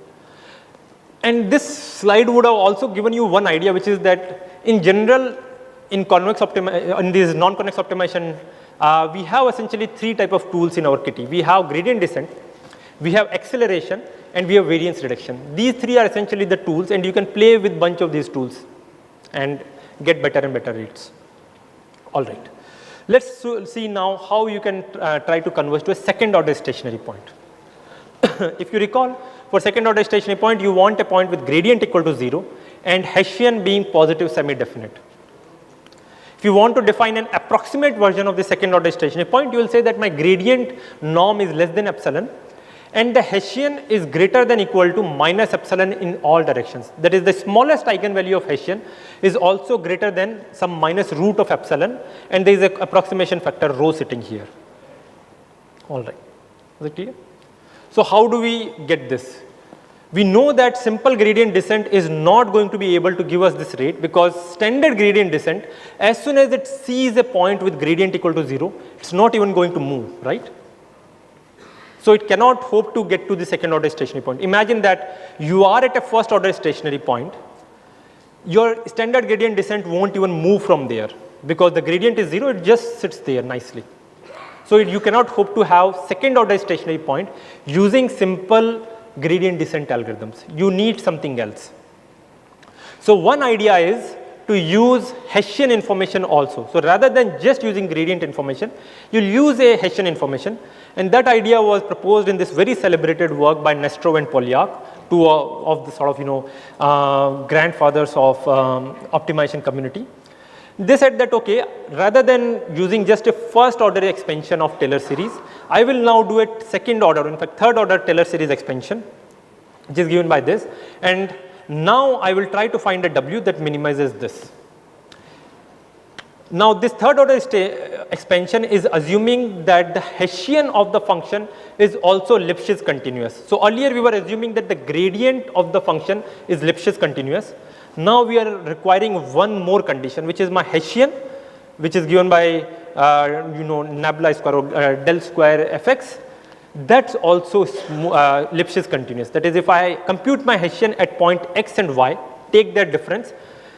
And this slide would have also given you one idea, which is that in general, in this non-convex optimization, we have essentially three type of tools in our kitty. We have gradient descent, we have acceleration, and we have variance reduction. These three are essentially the tools, and you can play with bunch of these tools and get better and better rates. All right. Let's see now how you can try to converge to a second order stationary point. If you recall, for second order stationary point, you want a point with gradient equal to 0 and Hessian being positive semi-definite. If you want to define an approximate version of the second order stationary point, you will say that my gradient norm is less than epsilon and the Hessian is greater than equal to minus epsilon in all directions. That is, the smallest eigenvalue of Hessian is also greater than some minus root of epsilon, and there is an approximation factor rho sitting here. All right. Is it clear? So how do we get this? We know that simple gradient descent is not going to be able to give us this rate, because standard gradient descent, as soon as it sees a point with gradient equal to 0, it's not even going to move, right? So it cannot hope to get to the second order stationary point. Imagine that you are at a first order stationary point. Your standard gradient descent won't even move from there because the gradient is 0, it just sits there nicely. So you cannot hope to have second order stationary point using simple gradient descent algorithms. You need something else. So one idea is to use Hessian information also. So rather than just using gradient information, you'll use a Hessian information, and that idea was proposed in this very celebrated work by Nesterov and Polyak, two of the sort of grandfathers of optimization community. They said that, okay, rather than using just a first order expansion of Taylor series, I will now do a second order, in fact third order Taylor series expansion, which is given by this, and now I will try to find a W that minimizes this. Now this third order expansion is assuming that the Hessian of the function is also Lipschitz continuous. So earlier we were assuming that the gradient of the function is Lipschitz continuous. Now we are requiring one more condition, which is my Hessian, which is given by nabla square or del square fx. That's also Lipschitz continuous. That is, if I compute my Hessian at point x and y, take their difference,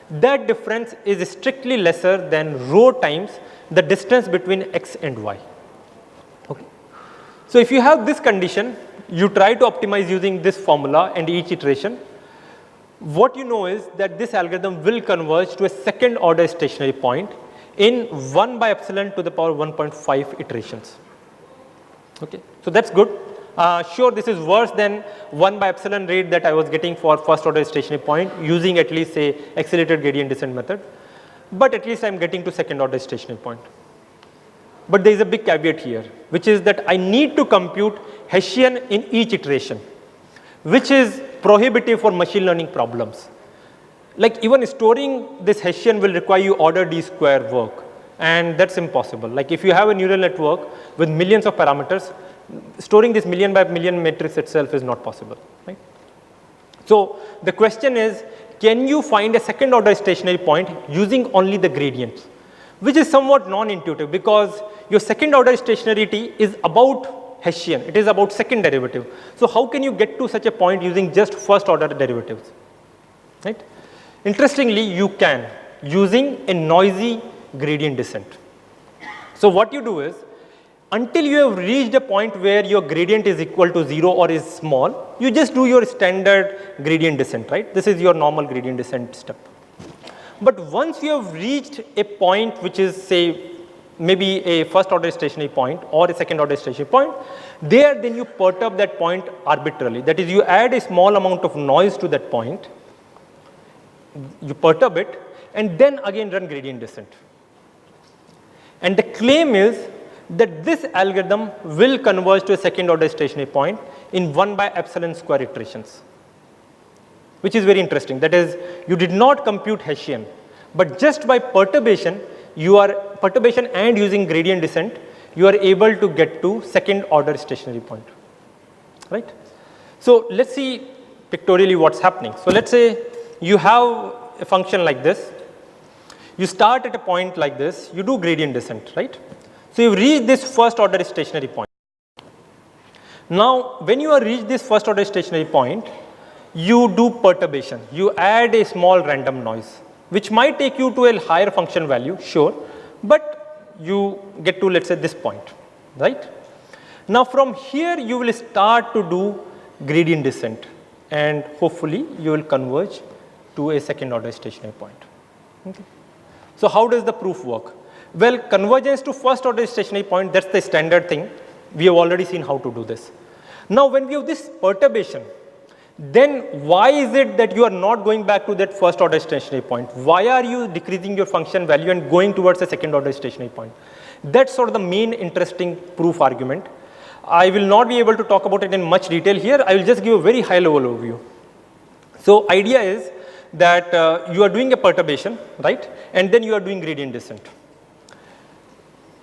that difference is strictly lesser than rho times the distance between x and y. Okay. So if you have this condition, you try to optimize using this formula and each iteration. What you know is that this algorithm will converge to a second order stationary point in 1 by epsilon to the power 1.5 iterations. Okay. So that's good. Sure, this is worse than 1 by epsilon rate that I was getting for first order stationary point using at least say accelerated gradient descent method, but at least I am getting to second order stationary point. But there is a big caveat here, which is that I need to compute Hessian in each iteration, which is prohibitive for machine learning problems. Like even storing this Hessian will require you order d square work, and that's impossible. Like if you have a neural network with millions of parameters, storing this million by million matrix itself is not possible, right? So the question is, can you find a second order stationary point using only the gradients, which is somewhat non-intuitive because your second order stationarity is about Hessian, it is about second derivative. So how can you get to such a point using just first order derivatives, right? Interestingly, you can using a noisy gradient descent. So what you do is, until you have reached a point where your gradient is equal to 0 or is small, you just do your standard gradient descent, right? This is your normal gradient descent step. But once you have reached a point which is say maybe a first order stationary point or a second order stationary point, there then you perturb that point arbitrarily. That is, you add a small amount of noise to that point, you perturb it, and then again run gradient descent. And the claim is that this algorithm will converge to a second order stationary point in 1 by epsilon square iterations, which is very interesting. That is, you did not compute Hessian, but just by perturbation, perturbation and using gradient descent, you are able to get to second order stationary point, right? So let's see pictorially what's happening. So let's say you have a function like this. You start at a point like this, you do gradient descent, right? So you reach this first order stationary point. Now, when you have reached this first order stationary point, you do perturbation. You add a small random noise, which might take you to a higher function value, sure, but you get to, let's say, this point, right? Now, from here, you will start to do gradient descent, and hopefully, you will converge to a second order stationary point. Okay. So how does the proof work? Well, convergence to first order stationary point, that's the standard thing. We have already seen how to do this. Now, when we have this perturbation, then why is it that you are not going back to that first order stationary point? Why are you decreasing your function value and going towards a second order stationary point? That's sort of the main interesting proof argument. I will not be able to talk about it in much detail here. I will just give a very high level overview. So idea is that you are doing a perturbation, right? And then you are doing gradient descent.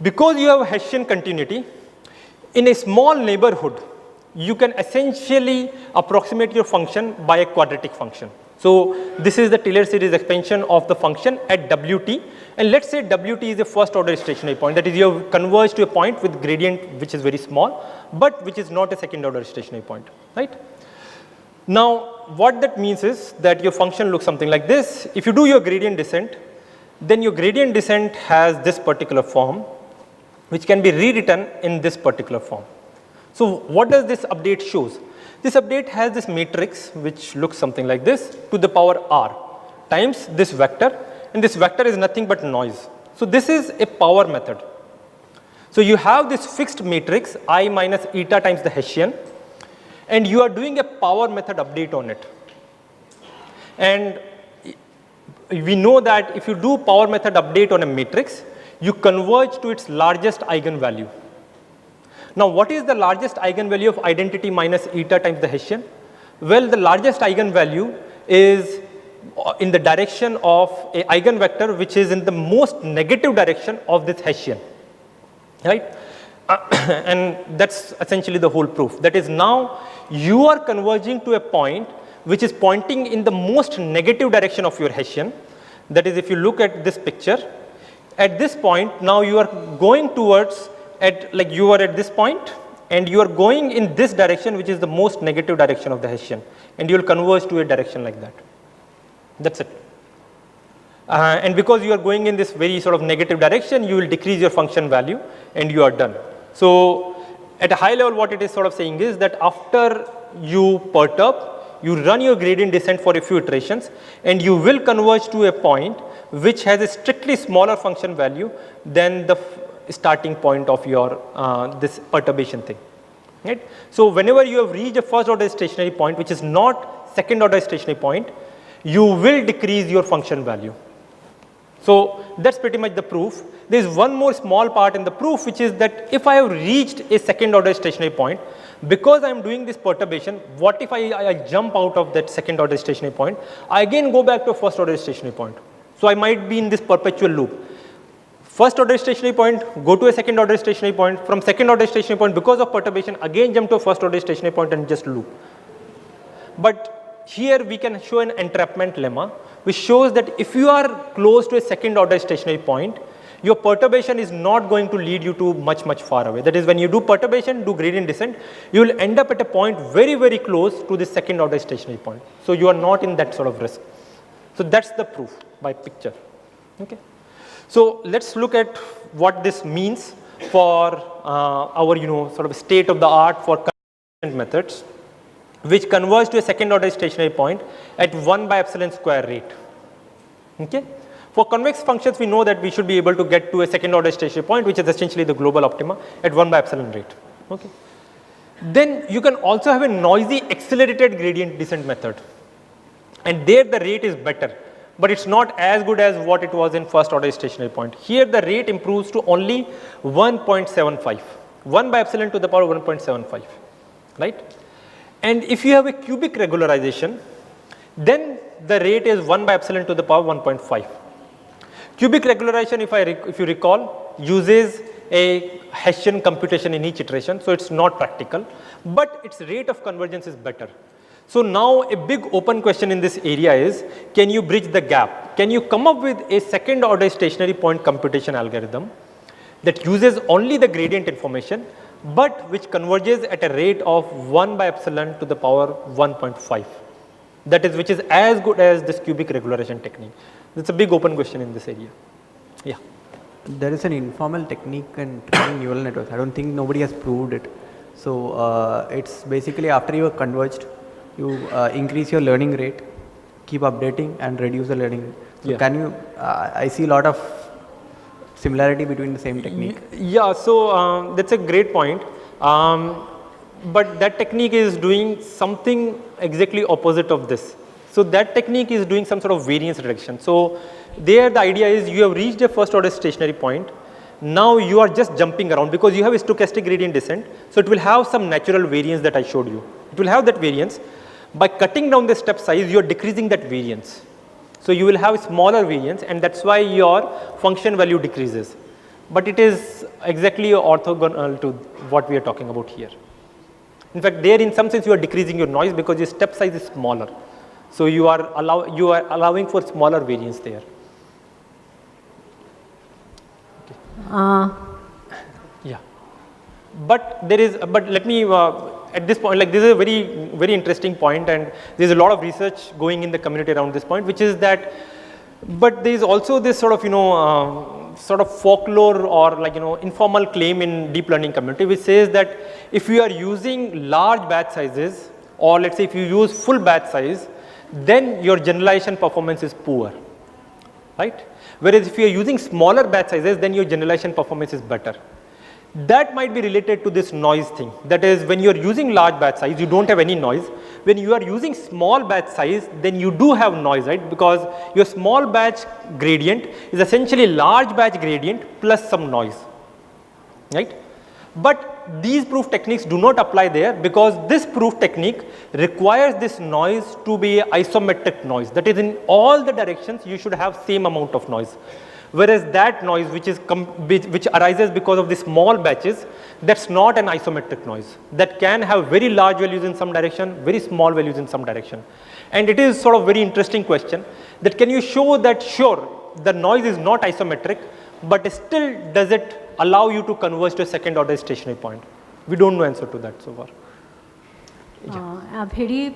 Because you have Hessian continuity, in a small neighborhood, you can essentially approximate your function by a quadratic function. So this is the Taylor series expansion of the function at Wt, and let's say Wt is a first order stationary point. That is, you have converged to a point with gradient which is very small, but which is not a second order stationary point, right? Now, what that means is that your function looks something like this. If you do your gradient descent, then your gradient descent has this particular form, which can be rewritten in this particular form. So what does this update shows? This update has this matrix which looks something like this to the power r times this vector, and this vector is nothing but noise. So this is a power method. So you have this fixed matrix I minus eta times the Hessian, and you are doing a power method update on it. And we know that if you do power method update on a matrix, you converge to its largest eigenvalue. Now, what is the largest eigenvalue of identity minus eta times the Hessian? Well, the largest eigenvalue is in the direction of a eigenvector which is in the most negative direction of this Hessian, right? And that's essentially the whole proof. That is, now you are converging to a point which is pointing in the most negative direction of your Hessian. That is, if you look at this picture, at this point, now you are going towards, like you are at this point, and you are going in this direction, which is the most negative direction of the Hessian, and you will converge to a direction like that. That's it. And because you are going in this very sort of negative direction, you will decrease your function value, and you are done. So at a high level, what it is sort of saying is that after you perturb, you run your gradient descent for a few iterations, and you will converge to a point which has a strictly smaller function value than the starting point of your this perturbation thing. right? So whenever you have reached a first order stationary point, which is not second order stationary point, you will decrease your function value. So that's pretty much the proof. There is one more small part in the proof, which is that if I have reached a second order stationary point, because I am doing this perturbation, what if I jump out of that second order stationary point? I again go back to a first order stationary point. So I might be in this perpetual loop. First order stationary point, go to a second order stationary point. From second order stationary point, because of perturbation, again jump to a first order stationary point and just loop. But here we can show an entrapment lemma, which shows that if you are close to a second order stationary point, your perturbation is not going to lead you to much far away. That is, when you do perturbation, do gradient descent, you will end up at a point very close to the second order stationary point. So you are not in that sort of risk. So that's the proof by picture. Okay. So let's look at what this means for our sort of state of the art for convergent methods, which converge to a second order stationary point at 1 by epsilon square rate. Okay. For convex functions, we know that we should be able to get to a second order stationary point, which is essentially the global optima at 1 by epsilon rate. Okay. Then you can also have a noisy accelerated gradient descent method, and there the rate is better, but it's not as good as what it was in first order stationary point. Here the rate improves to only 1.75, 1 by epsilon to the power 1.75, right? And if you have a cubic regularization, then the rate is 1 by epsilon to the power 1.5. Cubic regularization, if you recall, uses a Hessian computation in each iteration, so it's not practical, but its rate of convergence is better. So now a big open question in this area is, can you bridge the gap? Can you come up with a second order stationary point computation algorithm that uses only the gradient information, but which converges at a rate of 1 by epsilon to the power 1.5? That is, which is as good as this cubic regularization technique. It's a big open question in this area. Yeah. There is an informal technique in training neural networks. I don't think nobody has proved it. So it's basically after you are converged, you increase your learning rate, keep updating and reduce the learning rate. So yeah. Can you, I see a lot of similarity between the same technique. Yeah, so that's a great point. But that technique is doing something exactly opposite of this. So that technique is doing some sort of variance reduction. So there the idea is you have reached a first order stationary point. Now you are just jumping around because you have a stochastic gradient descent. So it will have some natural variance that I showed you. It will have that variance. By cutting down the step size, you are decreasing that variance. So you will have smaller variance, and that's why your function value decreases. But it is exactly orthogonal to what we are talking about here. In fact, there in some sense you are decreasing your noise because your step size is smaller. So you are allowing for smaller variance there. Okay. Yeah. But let me at this point, like this is a very interesting point, and there is a lot of research going in the community around this point, which is that, but there is also this sort of sort of folklore or informal claim in deep learning community, which says that if you are using large batch sizes, or let's say if you use full batch size, then your generalization performance is poor, right? Whereas if you are using smaller batch sizes, then your generalization performance is better. That might be related to this noise thing. That is, when you are using large batch size, you don't have any noise. When you are using small batch size, then you do have noise, right? Because your small batch gradient is essentially large batch gradient plus some noise, right? But these proof techniques do not apply there, because this proof technique requires this noise to be isometric noise. That is, in all the directions you should have same amount of noise. Whereas that noise which arises because of the small batches, that's not an isometric noise. That can have very large values in some direction, very small values in some direction. And it is sort of very interesting question that can you show that sure, the noise is not isometric, but still does it allow you to converge to a second order stationary point? We don't know answer to that so far. A very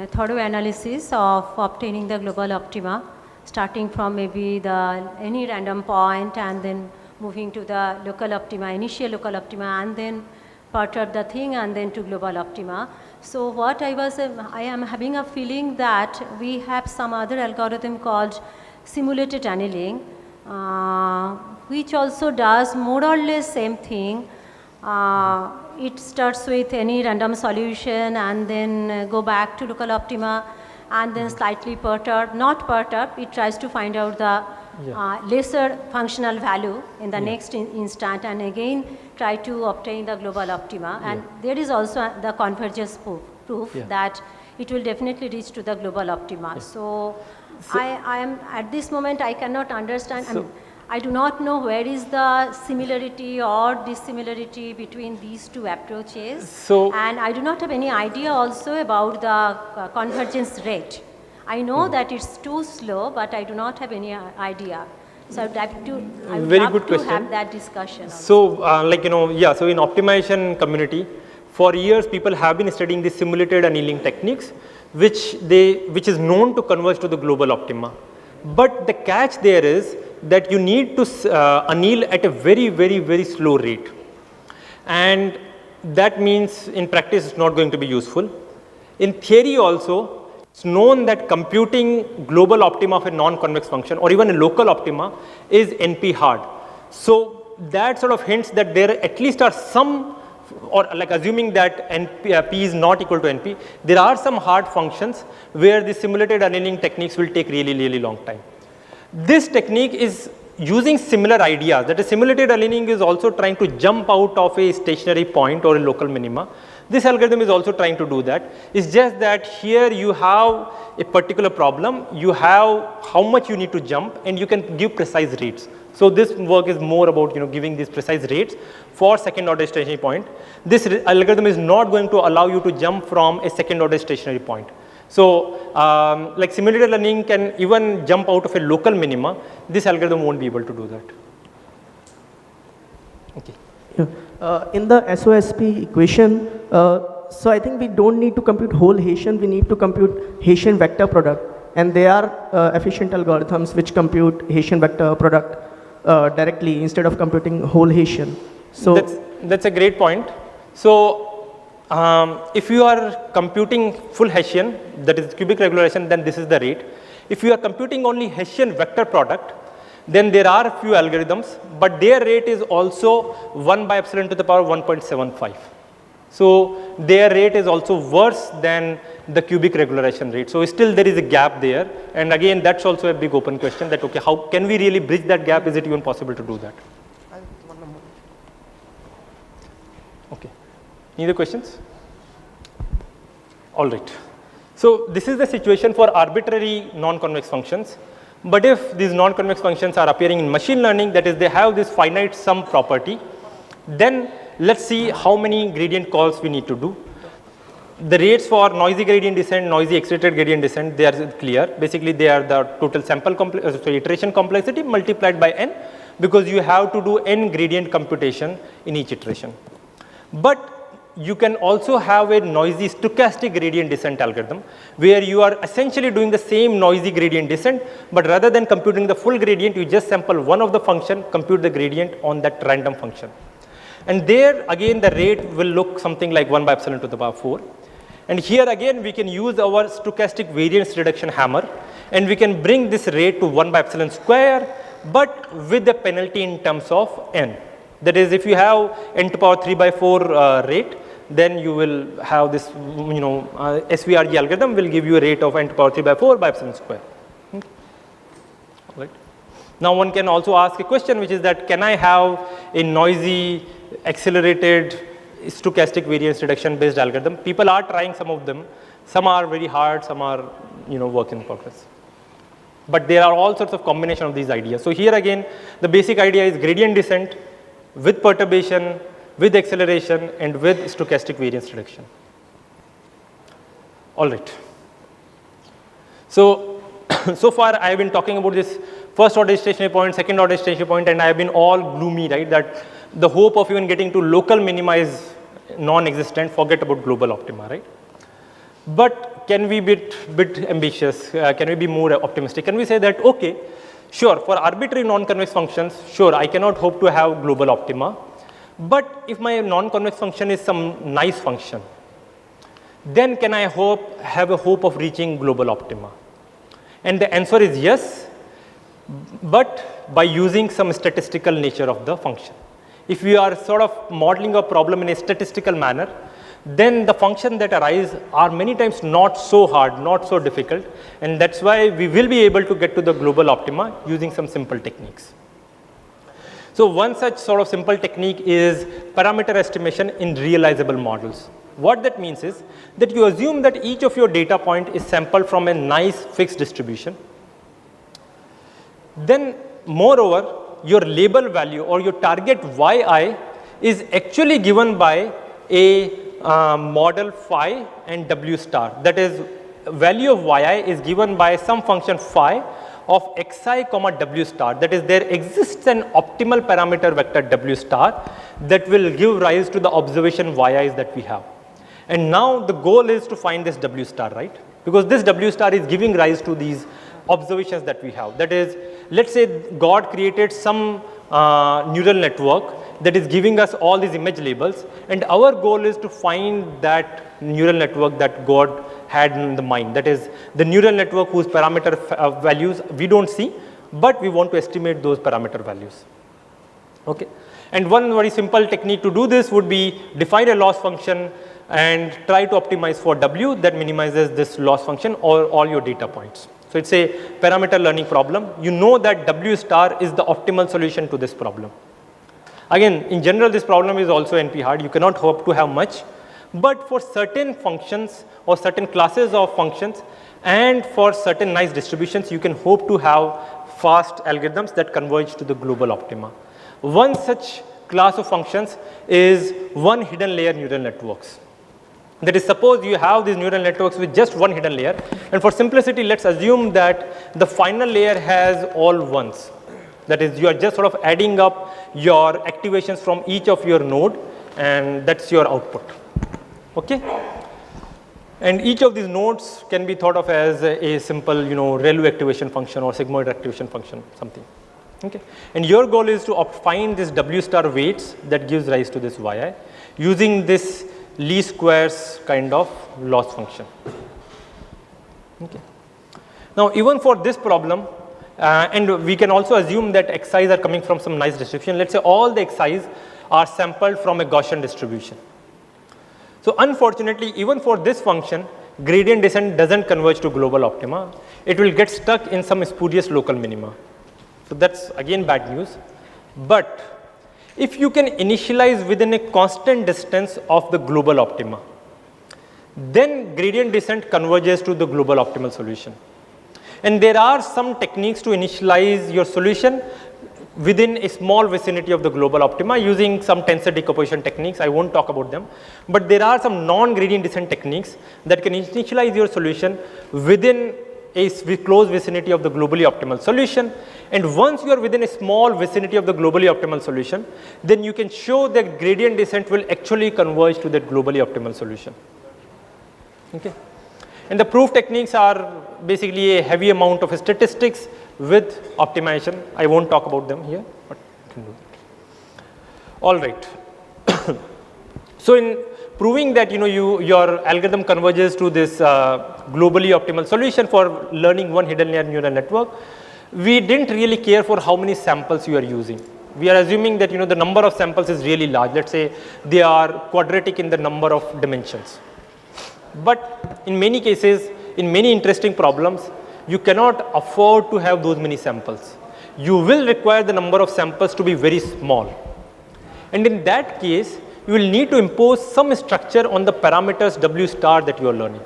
thorough analysis of obtaining the global optima, starting from maybe any random point and then moving to the local optima, initial local optima, and then perturb the thing and then to global optima. So what I am having a feeling that we have some other algorithm called simulated annealing, which also does more or less same thing. it starts with any random solution and then go back to local optima and then slightly not perturb, it tries to find out the lesser functional value in the next instant and again try to obtain the global optima. And there is also the convergence proof that it will definitely reach to the global optima. So I am at this moment I cannot understand. I do not know where is the similarity or dissimilarity between these two approaches. And I do not have any idea also about the convergence rate. I know that it's too slow, but I do not have any idea. So I would love to have that discussion. So so in optimization community, for years people have been studying the simulated annealing techniques, which is known to converge to the global optima. But the catch there is that you need to anneal at a very, very, very slow rate. And that means in practice it's not going to be useful. In theory also, it's known that computing global optima of a non-convex function or even a local optima is NP hard. So that sort of hints that there at least are some, or like assuming that P is not equal to NP, there are some hard functions where the simulated annealing techniques will take really, really long time. This technique is using similar ideas, that a simulated annealing is also trying to jump out of a stationary point or a local minima. This algorithm is also trying to do that. It's just that here you have a particular problem, you have how much you need to jump and you can give precise rates. So this work is more about giving these precise rates for second order stationary point. This algorithm is not going to allow you to jump from a second order stationary point. So like simulated learning can even jump out of a local minima. This algorithm won't be able to do that. Okay. In the SOSP equation, so I think we don't need to compute whole Hessian, we need to compute Hessian vector product. And there are efficient algorithms which compute Hessian vector product directly instead of computing whole Hessian. So that's a great point. So if you are computing full Hessian, that is cubic regularization, then this is the rate. If you are computing only Hessian vector product, then there are a few algorithms, but their rate is also 1 by epsilon to the power 1.75. So their rate is also worse than the cubic regularization rate. So still there is a gap there. And again, that's also a big open question that, okay, how can we really bridge that gap? Is it even possible to do that? Okay. Any other questions? All right. So this is the situation for arbitrary non-convex functions. But if these non-convex functions are appearing in machine learning, that is they have this finite sum property, then let's see how many gradient calls we need to do. The rates for noisy gradient descent, noisy accelerated gradient descent, they are clear. Basically, they are the total sample iteration complexity multiplied by n, because you have to do n gradient computation in each iteration. But you can also have a noisy stochastic gradient descent algorithm, where you are essentially doing the same noisy gradient descent, but rather than computing the full gradient, you just sample one of the function, compute the gradient on that random function. And there again the rate will look something like 1 by epsilon to the power 4. And here again we can use our stochastic variance reduction hammer, and we can bring this rate to 1 by epsilon square, but with the penalty in terms of n. That is, if you have n to power 3 by 4 rate, then you will have this, SVRG algorithm will give you a rate of n to power 3 by 4 by epsilon square. Okay. All right. Now one can also ask a question, which is that, can I have a noisy, accelerated, stochastic variance reduction based algorithm? People are trying some of them. Some are very hard, some are, work in progress. But there are all sorts of combination of these ideas. So here again, the basic idea is gradient descent with perturbation, with acceleration, and with stochastic variance reduction. All right. So, so far I have been talking about this first order stationary point, second order stationary point, and I have been all gloomy, right? That the hope of even getting to local minima is non-existent, forget about global optima, right? But can we be bit ambitious? Can we be more optimistic? Can we say that, okay, sure, for arbitrary non-convex functions, sure, I cannot hope to have global optima. But if my non-convex function is some nice function, then can I have a hope of reaching global optima? And the answer is yes, but by using some statistical nature of the function. if we are sort of modeling a problem in a statistical manner, then the functions that arise are many times not so hard, not so difficult, and that's why we will be able to get to the global optima using some simple techniques. So one such sort of simple technique is parameter estimation in realizable models. What that means is that you assume that each of your data point is sampled from a nice fixed distribution. Then moreover, your label value or your target yi is actually given by a model phi and w star. That is, value of yi is given by some function phi of xi comma w star. That is, there exists an optimal parameter vector w star that will give rise to the observation yi's that we have. And now the goal is to find this w star, right? Because this w star is giving rise to these observations that we have. That is, let's say God created some neural network that is giving us all these image labels, and our goal is to find that neural network that God had in the mind. That is, the neural network whose parameter values we don't see, but we want to estimate those parameter values. Okay. And one very simple technique to do this would be define a loss function and try to optimize for w that minimizes this loss function or all your data points. So it's a parameter learning problem. You know that w star is the optimal solution to this problem. Again, in general, this problem is also NP hard. You cannot hope to have much, but for certain functions or certain classes of functions and for certain nice distributions, you can hope to have fast algorithms that converge to the global optima. One such class of functions is one hidden layer neural networks. That is, suppose you have these neural networks with just one hidden layer, and for simplicity, let's assume that the final layer has all ones. That is, you are just sort of adding up your activations from each of your node, and that's your output. Okay? And each of these nodes can be thought of as a simple, ReLU activation function or sigmoid activation function, something. Okay? And your goal is to find this w star weights that gives rise to this yi using this least squares kind of loss function. Okay. Now, even for this problem, and we can also assume that xi's are coming from some nice distribution. Let's say all the xi's are sampled from a Gaussian distribution. So unfortunately, even for this function, gradient descent doesn't converge to global optima. It will get stuck in some spurious local minima. So that's again bad news. But if you can initialize within a constant distance of the global optima, then gradient descent converges to the global optimal solution. And there are some techniques to initialize your solution within a small vicinity of the global optima using some tensor decomposition techniques. I won't talk about them, but there are some non-gradient descent techniques that can initialize your solution within a close vicinity of the globally optimal solution. And once you are within a small vicinity of the globally optimal solution, then you can show that gradient descent will actually converge to that globally optimal solution. Okay. And the proof techniques are basically a heavy amount of statistics with optimization. I won't talk about them here, but you can do that. All right. So in proving that your algorithm converges to this globally optimal solution for learning one hidden layer neural network, we didn't really care for how many samples you are using. We are assuming that the number of samples is really large. Let's say they are quadratic in the number of dimensions. But in many cases, in many interesting problems, you cannot afford to have those many samples. You will require the number of samples to be very small. And in that case, you will need to impose some structure on the parameters w star that you are learning.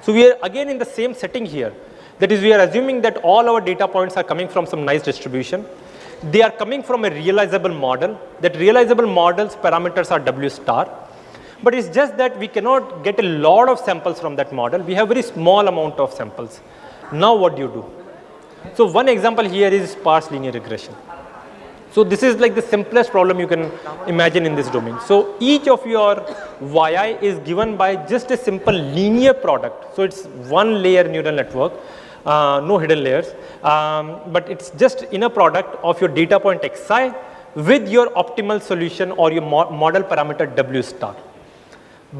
So we are again in the same setting here. That is, we are assuming that all our data points are coming from some nice distribution. They are coming from a realizable model. That realizable model's parameters are w star. But it's just that we cannot get a lot of samples from that model. We have very small amount of samples. Now what do you do? So one example here is sparse linear regression. So this is like the simplest problem you can imagine in this domain. So each of your yi is given by just a simple linear product. So it's one layer neural network, no hidden layers, but it's just inner product of your data point xi with your optimal solution or your model parameter w star.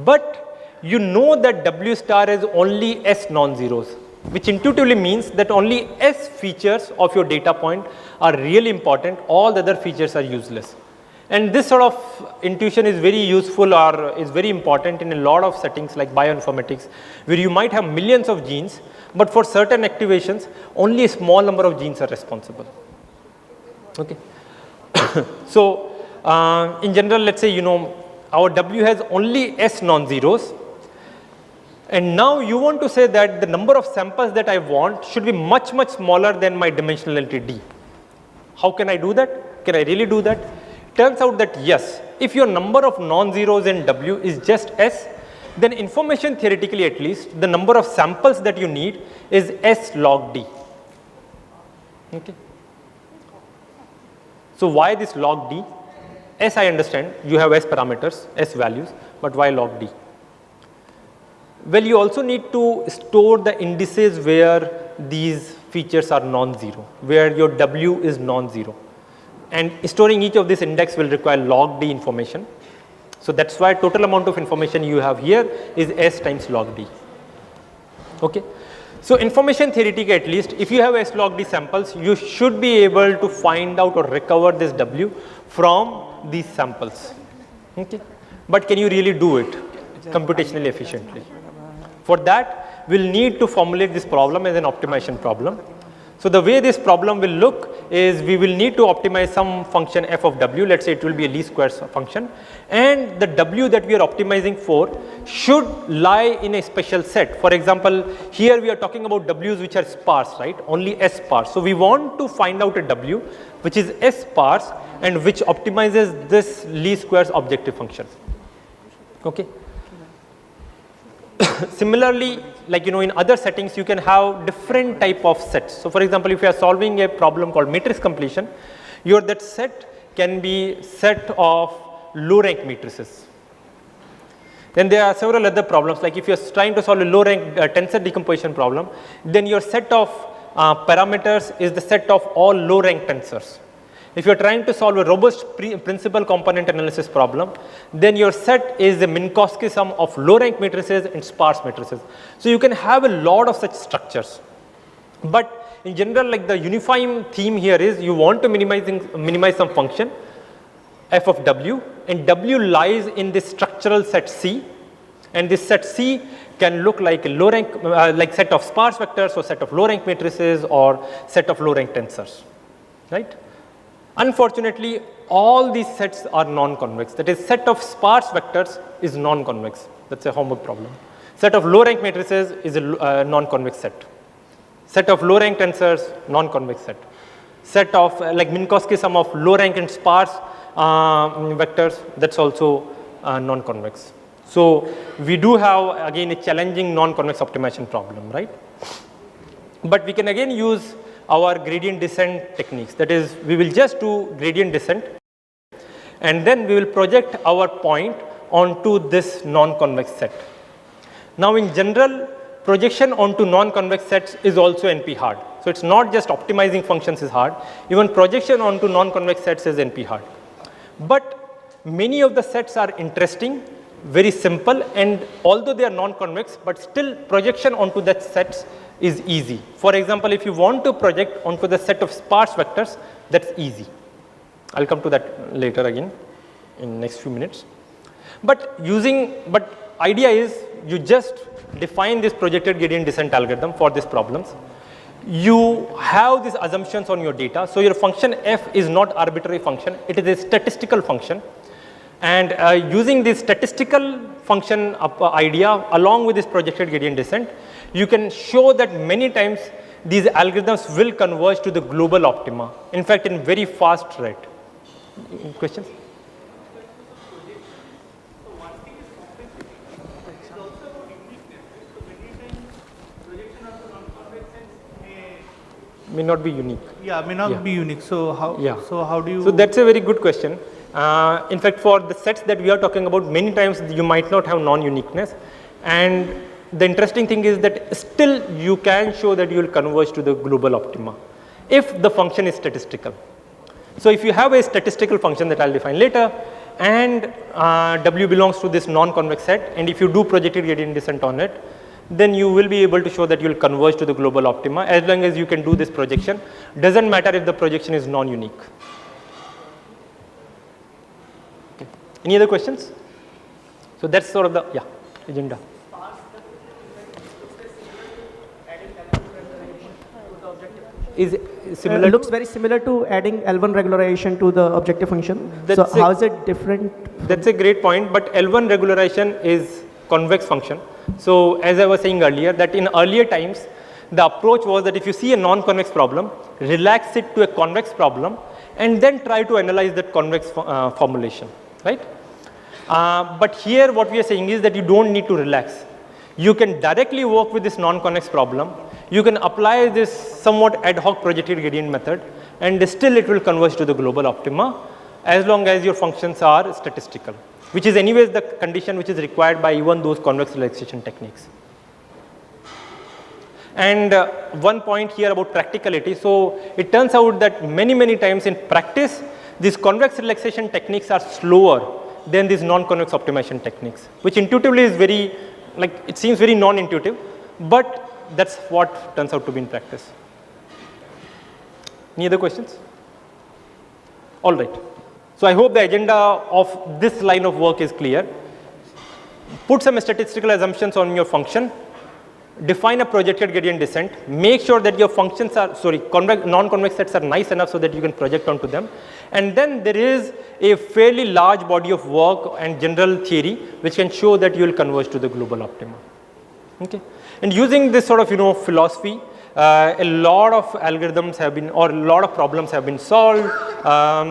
But you know that w star is only s non-zeros, which intuitively means that only s features of your data point are really important, all the other features are useless. And this sort of intuition is very useful or is very important in a lot of settings like bioinformatics, where you might have millions of genes, but for certain activations, only a small number of genes are responsible. Okay. So, in general, let's say, our W has only S non-zeros, and now you want to say that the number of samples that I want should be much, much smaller than my dimensionality D. How can I do that? Can I really do that? Turns out that yes, if your number of non-zeros in W is just S, then information theoretically at least, the number of samples that you need is S log D. Okay. So why this log D? S I understand, you have S parameters, S values, but why log D? Well, you also need to store the indices where these features are non-zero, where your W is non-zero. And storing each of this index will require log D information. So that's why total amount of information you have here is S times log D. Okay. So information theoretically at least, if you have S log D samples, you should be able to find out or recover this W from these samples. Okay. But can you really do it computationally efficiently? For that, we'll need to formulate this problem as an optimization problem. So the way this problem will look is we will need to optimize some function f of W, let's say it will be a least squares function, and the W that we are optimizing for should lie in a special set. For example, here we are talking about W's which are sparse, right? Only S sparse. So we want to find out a W which is S sparse and which optimizes this least squares objective function. Okay. Similarly, like in other settings, you can have different type of sets. So for example, if you are solving a problem called matrix completion, that set can be set of low rank matrices. Then there are several other problems, like if you are trying to solve a low rank tensor decomposition problem, then your set of parameters is the set of all low rank tensors. If you are trying to solve a robust principal component analysis problem, then your set is the Minkowski sum of low rank matrices and sparse matrices. So you can have a lot of such structures. But in general, like the unifying theme here is you want to minimize some function f of W, and W lies in this structural set C, and this set C can look like a low rank like set of sparse vectors or set of low rank matrices or set of low rank tensors, right? Unfortunately, all these sets are non-convex. That is, set of sparse vectors is non-convex. That's a homework problem. Set of low rank matrices is a non-convex set. Set of low rank tensors, non-convex set. Set of like Minkowski sum of low rank and sparse vectors, that's also non-convex. So we do have again a challenging non-convex optimization problem, right? But we can again use our gradient descent techniques. That is, we will just do gradient descent and then we will project our point onto this non-convex set. Now in general, projection onto non-convex sets is also NP hard. So it's not just optimizing functions is hard, even projection onto non-convex sets is NP hard. But many of the sets are interesting, very simple, and although they are non-convex, but still projection onto that sets is easy. For example, if you want to project onto the set of sparse vectors, that's easy. I'll come to that later again in next few minutes. But idea is you just define this projected gradient descent algorithm for these problems. You have these assumptions on your data. So your function f is not arbitrary function, it is a statistical function. And using this statistical function idea along with this projected gradient descent, you can show that many times these algorithms will converge to the global optima. In fact, in very fast rate. Questions? May not be unique. Yeah, may not be unique. So how? Yeah. So how do you? So that's a very good question. In fact, for the sets that we are talking about, many times you might not have non-uniqueness, and the interesting thing is that still you can show that you will converge to the global optima if the function is statistical. So if you have a statistical function that I'll define later, and W belongs to this non-convex set, and if you do projected gradient descent on it, then you will be able to show that you will converge to the global optima as long as you can do this projection. Doesn't matter if the projection is non-unique. Any other questions? So that's sort of the agenda. Is similar. It looks very similar to adding L1 regularization to the objective function. So how is it different? That's a great point, but L1 regularization is convex function. So as I was saying earlier, that in earlier times, the approach was that if you see a non-convex problem, relax it to a convex problem, and then try to analyze that convex formulation, right? But here what we are saying is that you don't need to relax. You can directly work with this non-convex problem. You can apply this somewhat ad hoc projected gradient method, and still it will converge to the global optima as long as your functions are statistical, which is anyways the condition which is required by even those convex relaxation techniques. And one point here about practicality. So it turns out that many times in practice, these convex relaxation techniques are slower than these non-convex optimization techniques, which intuitively is very, like it seems very non-intuitive, but that's what turns out to be in practice. Any other questions? All right. So I hope the agenda of this line of work is clear. Put some statistical assumptions on your function. Define a projected gradient descent. Make sure that your functions are, non-convex sets are nice enough so that you can project onto them. And then there is a fairly large body of work and general theory which can show that you will converge to the global optima. Okay. And using this sort of philosophy, a lot of algorithms have been, or a lot of problems have been solved.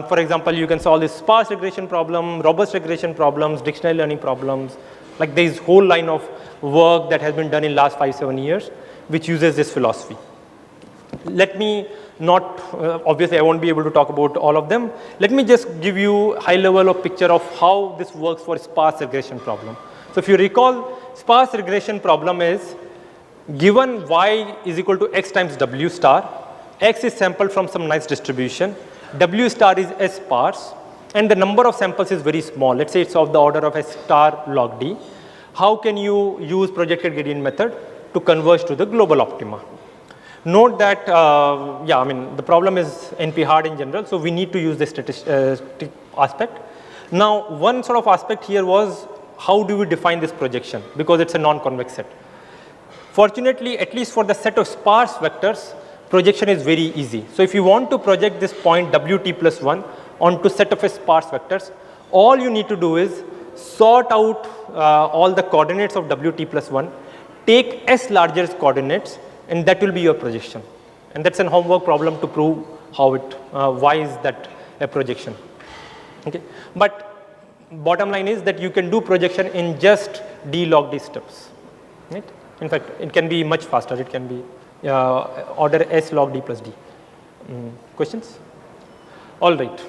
For example, you can solve this sparse regression problem, robust regression problems, dictionary learning problems. Like there is whole line of work that has been done in last 5-7 years which uses this philosophy. Let me not, obviously I won't be able to talk about all of them. Let me just give you high level of picture of how this works for sparse regression problem. So if you recall, sparse regression problem is given y is equal to x times w star, x is sampled from some nice distribution, w star is s sparse, and the number of samples is very small. Let's say it's of the order of s star log d. How can you use projected gradient method to converge to the global optima? Note that, the problem is NP hard in general, so we need to use the statistic aspect. Now, one sort of aspect here was how do we define this projection, because it's a non-convex set. Fortunately, at least for the set of sparse vectors, projection is very easy. So if you want to project this point wt plus 1 onto set of sparse vectors, all you need to do is sort out all the coordinates of wt plus 1, take s largest coordinates, and that will be your projection. And that's an homework problem to prove how it, why is that a projection. Okay. But bottom line is that you can do projection in just d log d steps. Right? In fact, it can be much faster. It can be order s log d plus d. Questions? All right.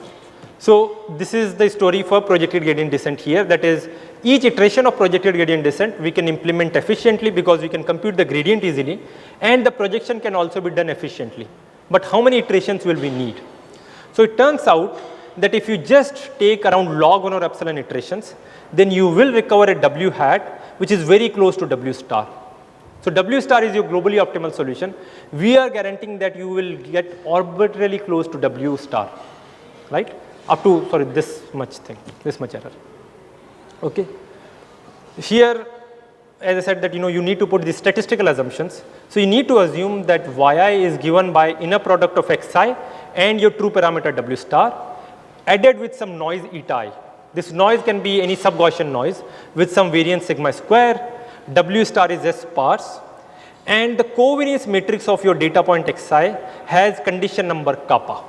So this is the story for projected gradient descent here. That is, each iteration of projected gradient descent we can implement efficiently because we can compute the gradient easily, and the projection can also be done efficiently. But how many iterations will we need? So it turns out that if you just take around log 1 or epsilon iterations, then you will recover a w hat which is very close to w star. So w star is your globally optimal solution. We are guaranteeing that you will get arbitrarily close to w star, right? Up to, sorry, this much thing, this much error. Okay. Here, as I said that you need to put the statistical assumptions. So you need to assume that yi is given by inner product of xi and your true parameter w star added with some noise eta I. This noise can be any sub-Gaussian noise with some variance sigma square. W star is S sparse, and the covariance matrix of your data point xi has condition number kappa.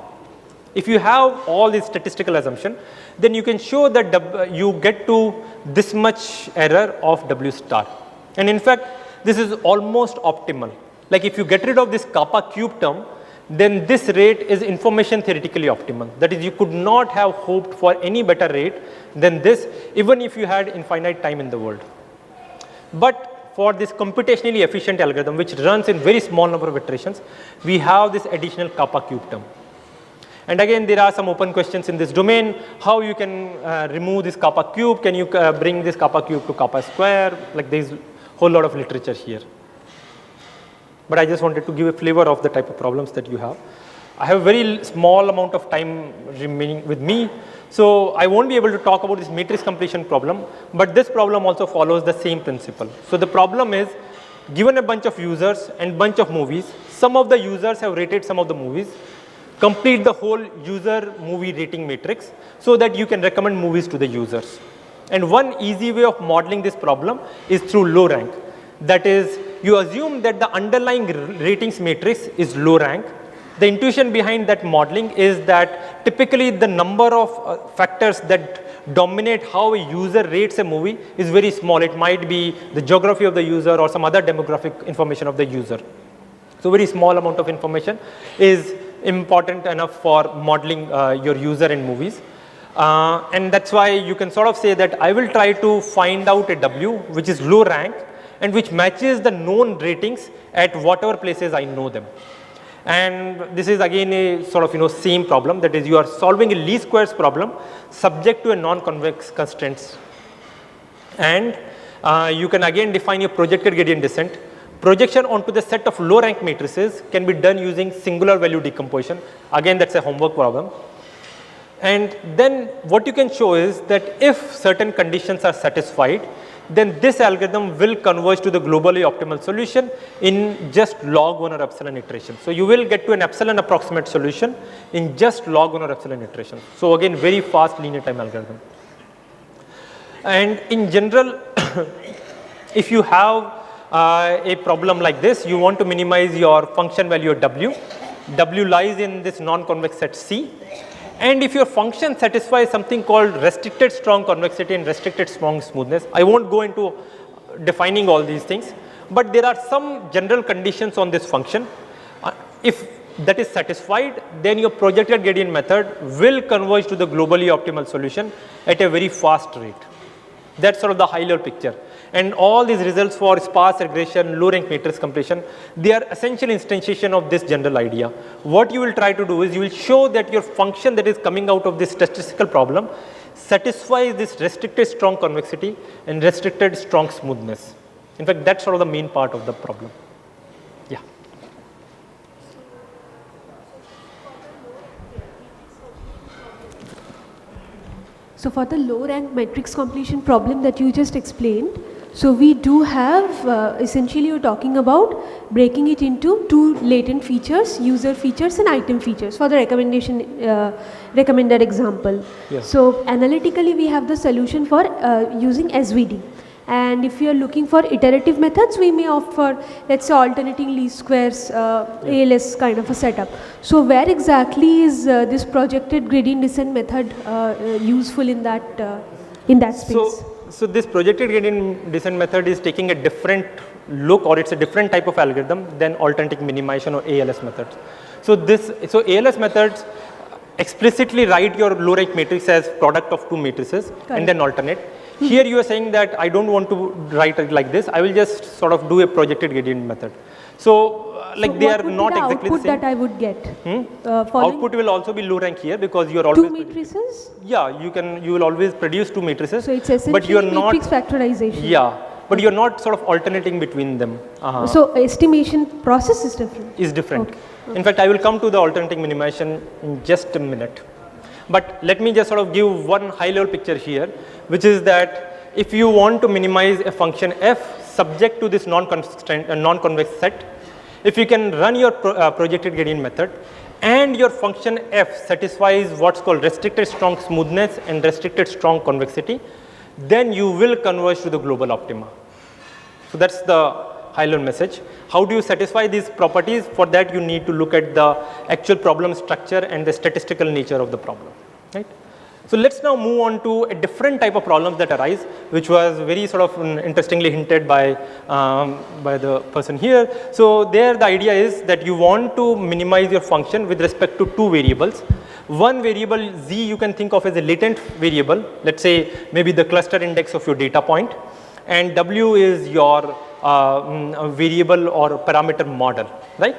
If you have all these statistical assumption, then you can show that you get to this much error of W star. And in fact, this is almost optimal. Like if you get rid of this kappa cube term, then this rate is information theoretically optimal. That is, you could not have hoped for any better rate than this, even if you had infinite time in the world. But for this computationally efficient algorithm, which runs in very small number of iterations, we have this additional kappa cube term. And again, there are some open questions in this domain, how you can remove this kappa cube, can you bring this kappa cube to kappa square, like there is a whole lot of literature here. But I just wanted to give a flavor of the type of problems that you have. I have a very small amount of time remaining with me, so I won't be able to talk about this matrix completion problem, but this problem also follows the same principle. So the problem is, given a bunch of users and bunch of movies, some of the users have rated some of the movies, complete the whole user movie rating matrix so that you can recommend movies to the users. And one easy way of modeling this problem is through low rank. That is, you assume that the underlying ratings matrix is low rank. The intuition behind that modeling is that typically the number of factors that dominate how a user rates a movie is very small. It might be the geography of the user or some other demographic information of the user. So very small amount of information is important enough for modeling your user in movies. And that's why you can sort of say that I will try to find out a W which is low rank and which matches the known ratings at whatever places I know them. And this is again a sort of same problem, that is you are solving a least squares problem subject to a non-convex constraints. And you can again define your projected gradient descent. Projection onto the set of low rank matrices can be done using singular value decomposition. Again, that's a homework problem. And then what you can show is that if certain conditions are satisfied, then this algorithm will converge to the globally optimal solution in just log 1 or epsilon iteration. So you will get to an epsilon approximate solution in just log 1 or epsilon iteration. So again, very fast linear time algorithm. And in general, if you have a problem like this, you want to minimize your function value W. W lies in this non-convex set C. And if your function satisfies something called restricted strong convexity and restricted strong smoothness, I won't go into defining all these things, but there are some general conditions on this function. If that is satisfied, then your projected gradient method will converge to the globally optimal solution at a very fast rate. That's sort of the high level picture. And all these results for sparse regression, low rank matrix completion, they are essential instantiation of this general idea. What you will try to do is you will show that your function that is coming out of this statistical problem satisfies this restricted strong convexity and restricted strong smoothness. In fact, that's sort of the main part of the problem. Yeah. So for the low rank matrix completion problem that you just explained, so we do have, essentially you're talking about breaking it into two latent features, user features and item features for the recommended example. Yes. So analytically we have the solution for using SVD. And if you are looking for iterative methods, we may opt for, let's say, alternating least squares, ALS kind of a setup. So where exactly is this projected gradient descent method useful in that space? So this projected gradient descent method is taking a different look, or it's a different type of algorithm than alternating minimization or ALS methods. So ALS methods explicitly write your low rank matrix as product of two matrices and then alternate. Here you are saying that I don't want to write it like this. I will just sort of do a projected gradient method. So they are not exactly the same. That I would get? Output will also be low rank here because you are always two matrices? Yeah, you will always produce two matrices. So it's essentially but you are matrix not, factorization. Yeah, but you are not sort of alternating between them. So estimation process is different? Is different. Okay. In fact, I will come to the alternating minimization in just a minute. But let me just sort of give one high level picture here, which is that if you want to minimize a function f subject to this non-convex set, if you can run your projected gradient method and your function f satisfies what's called restricted strong smoothness and restricted strong convexity, then you will converge to the global optima. So that's the high level message. How do you satisfy these properties? For that you need to look at the actual problem structure and the statistical nature of the problem, right? So let's now move on to a different type of problems that arise, which was very sort of interestingly hinted by the person here. So there the idea is that you want to minimize your function with respect to two variables. One variable z you can think of as a latent variable, let's say maybe the cluster index of your data point, and w is your variable or parameter model, right?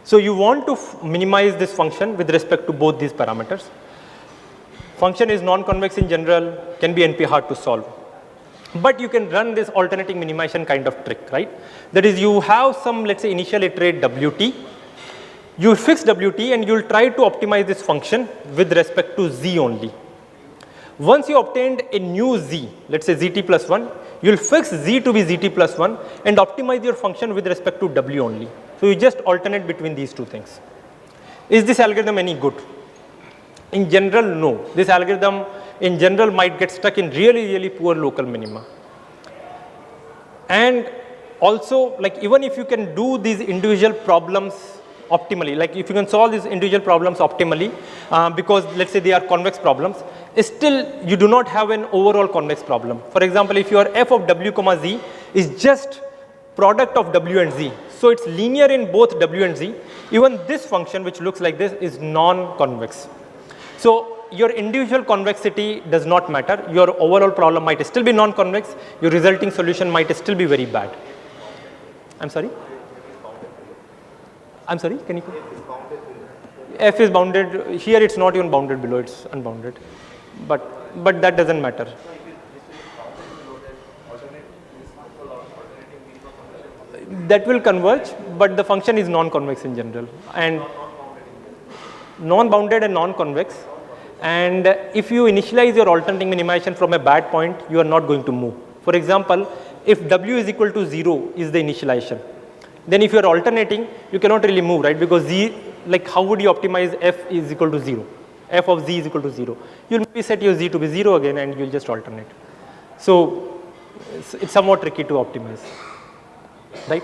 So you want to minimize this function with respect to both these parameters. Function is non-convex in general, can be NP hard to solve. But you can run this alternating minimization kind of trick, right? That is, you have some, let's say, initial iterate WT, You fix WT and you will try to optimize this function with respect to Z only. Once you obtained a new Z, let's say ZT plus 1, you will fix Z to be ZT plus 1 and optimize your function with respect to W only. So you just alternate between these two things. Is this algorithm any good? In general, no. This algorithm in general might get stuck in really poor local minima. And also, like, even if you can do these individual problems optimally, like if you can solve these individual problems optimally, because let's say they are convex problems, still you do not have an overall convex problem. For example, if your f of w comma z is just product of w and z, so it's linear in both w and z, even this function which looks like this is non-convex. So your individual convexity does not matter. Your overall problem might still be non-convex. Your resulting solution might still be very bad. I'm sorry? I'm sorry, can you? F is bounded. Here it's not even bounded below, it's unbounded. But that doesn't matter. That will converge, but the function is non-convex in general. And non-bounded and non-convex. And if you initialize your alternating minimization from a bad point, you are not going to move. For example, if w is equal to 0 is the initialization, then if you are alternating, you cannot really move, right? Because z, like how would you optimize f is equal to 0? F of z is equal to 0. You'll maybe set your z to be 0 again and you'll just alternate. So it's somewhat tricky to optimize, right?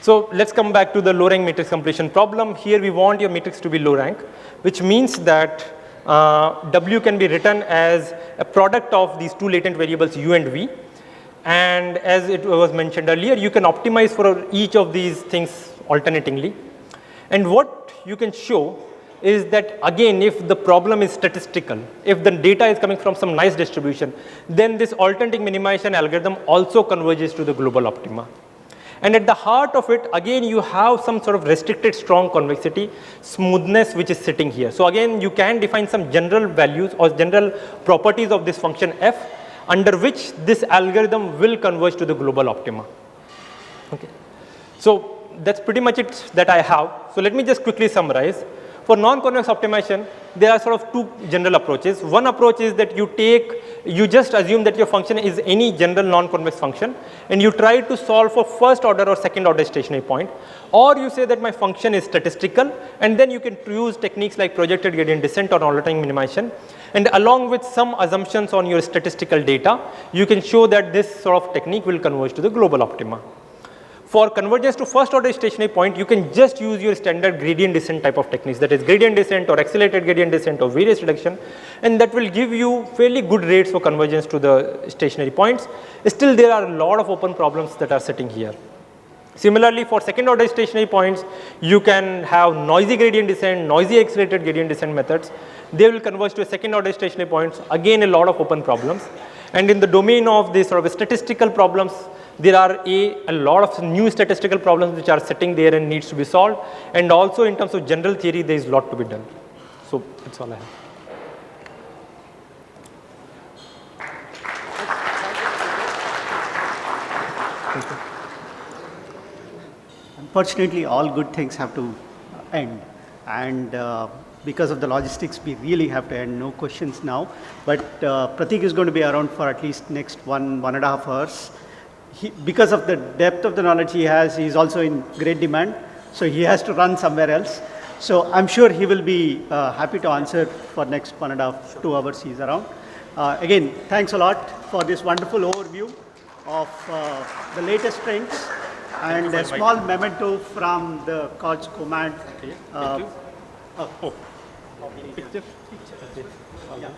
So let's come back to the low rank matrix completion problem. Here we want your matrix to be low rank, which means that W can be written as a product of these two latent variables u and v. And as it was mentioned earlier, you can optimize for each of these things alternatingly. And what you can show is that again, if the problem is statistical, if the data is coming from some nice distribution, then this alternating minimization algorithm also converges to the global optima. And at the heart of it, again, you have some sort of restricted strong convexity, smoothness, which is sitting here. So again, you can define some general values or general properties of this function f, under which this algorithm will converge to the global optima. Okay. So that's pretty much it that I have. So let me just quickly summarize. For non-convex optimization, there are sort of two general approaches. One approach is that you just assume that your function is any general non-convex function and you try to solve for first order or second order stationary point. Or you say that my function is statistical and then you can use techniques like projected gradient descent or alternating minimization. And along with some assumptions on your statistical data, you can show that this sort of technique will converge to the global optima. For convergence to first order stationary point, you can just use your standard gradient descent type of techniques, that is gradient descent or accelerated gradient descent or various reduction, and that will give you fairly good rates for convergence to the stationary points. Still, there are a lot of open problems that are sitting here. Similarly, for second order stationary points, you can have noisy gradient descent, noisy accelerated gradient descent methods. They will converge to a second order stationary points. Again, a lot of open problems. And in the domain of these sort of statistical problems, there are a lot of new statistical problems which are sitting there and needs to be solved. And also in terms of general theory, there is a lot to be done. So that's all I have. Unfortunately, all good things have to end. And because of the logistics, we really have to end. No questions now. But Prateek is going to be around for at least next 1.5 hours. Because of the depth of the knowledge he has, he is also in great demand. So he has to run somewhere else. So I'm sure he will be happy to answer for next 1.5, 2 hours he's around. Again, thanks a lot for this wonderful overview of the latest trends and a small memento from the CORDS command. Okay. Thank you. Picture. Yeah.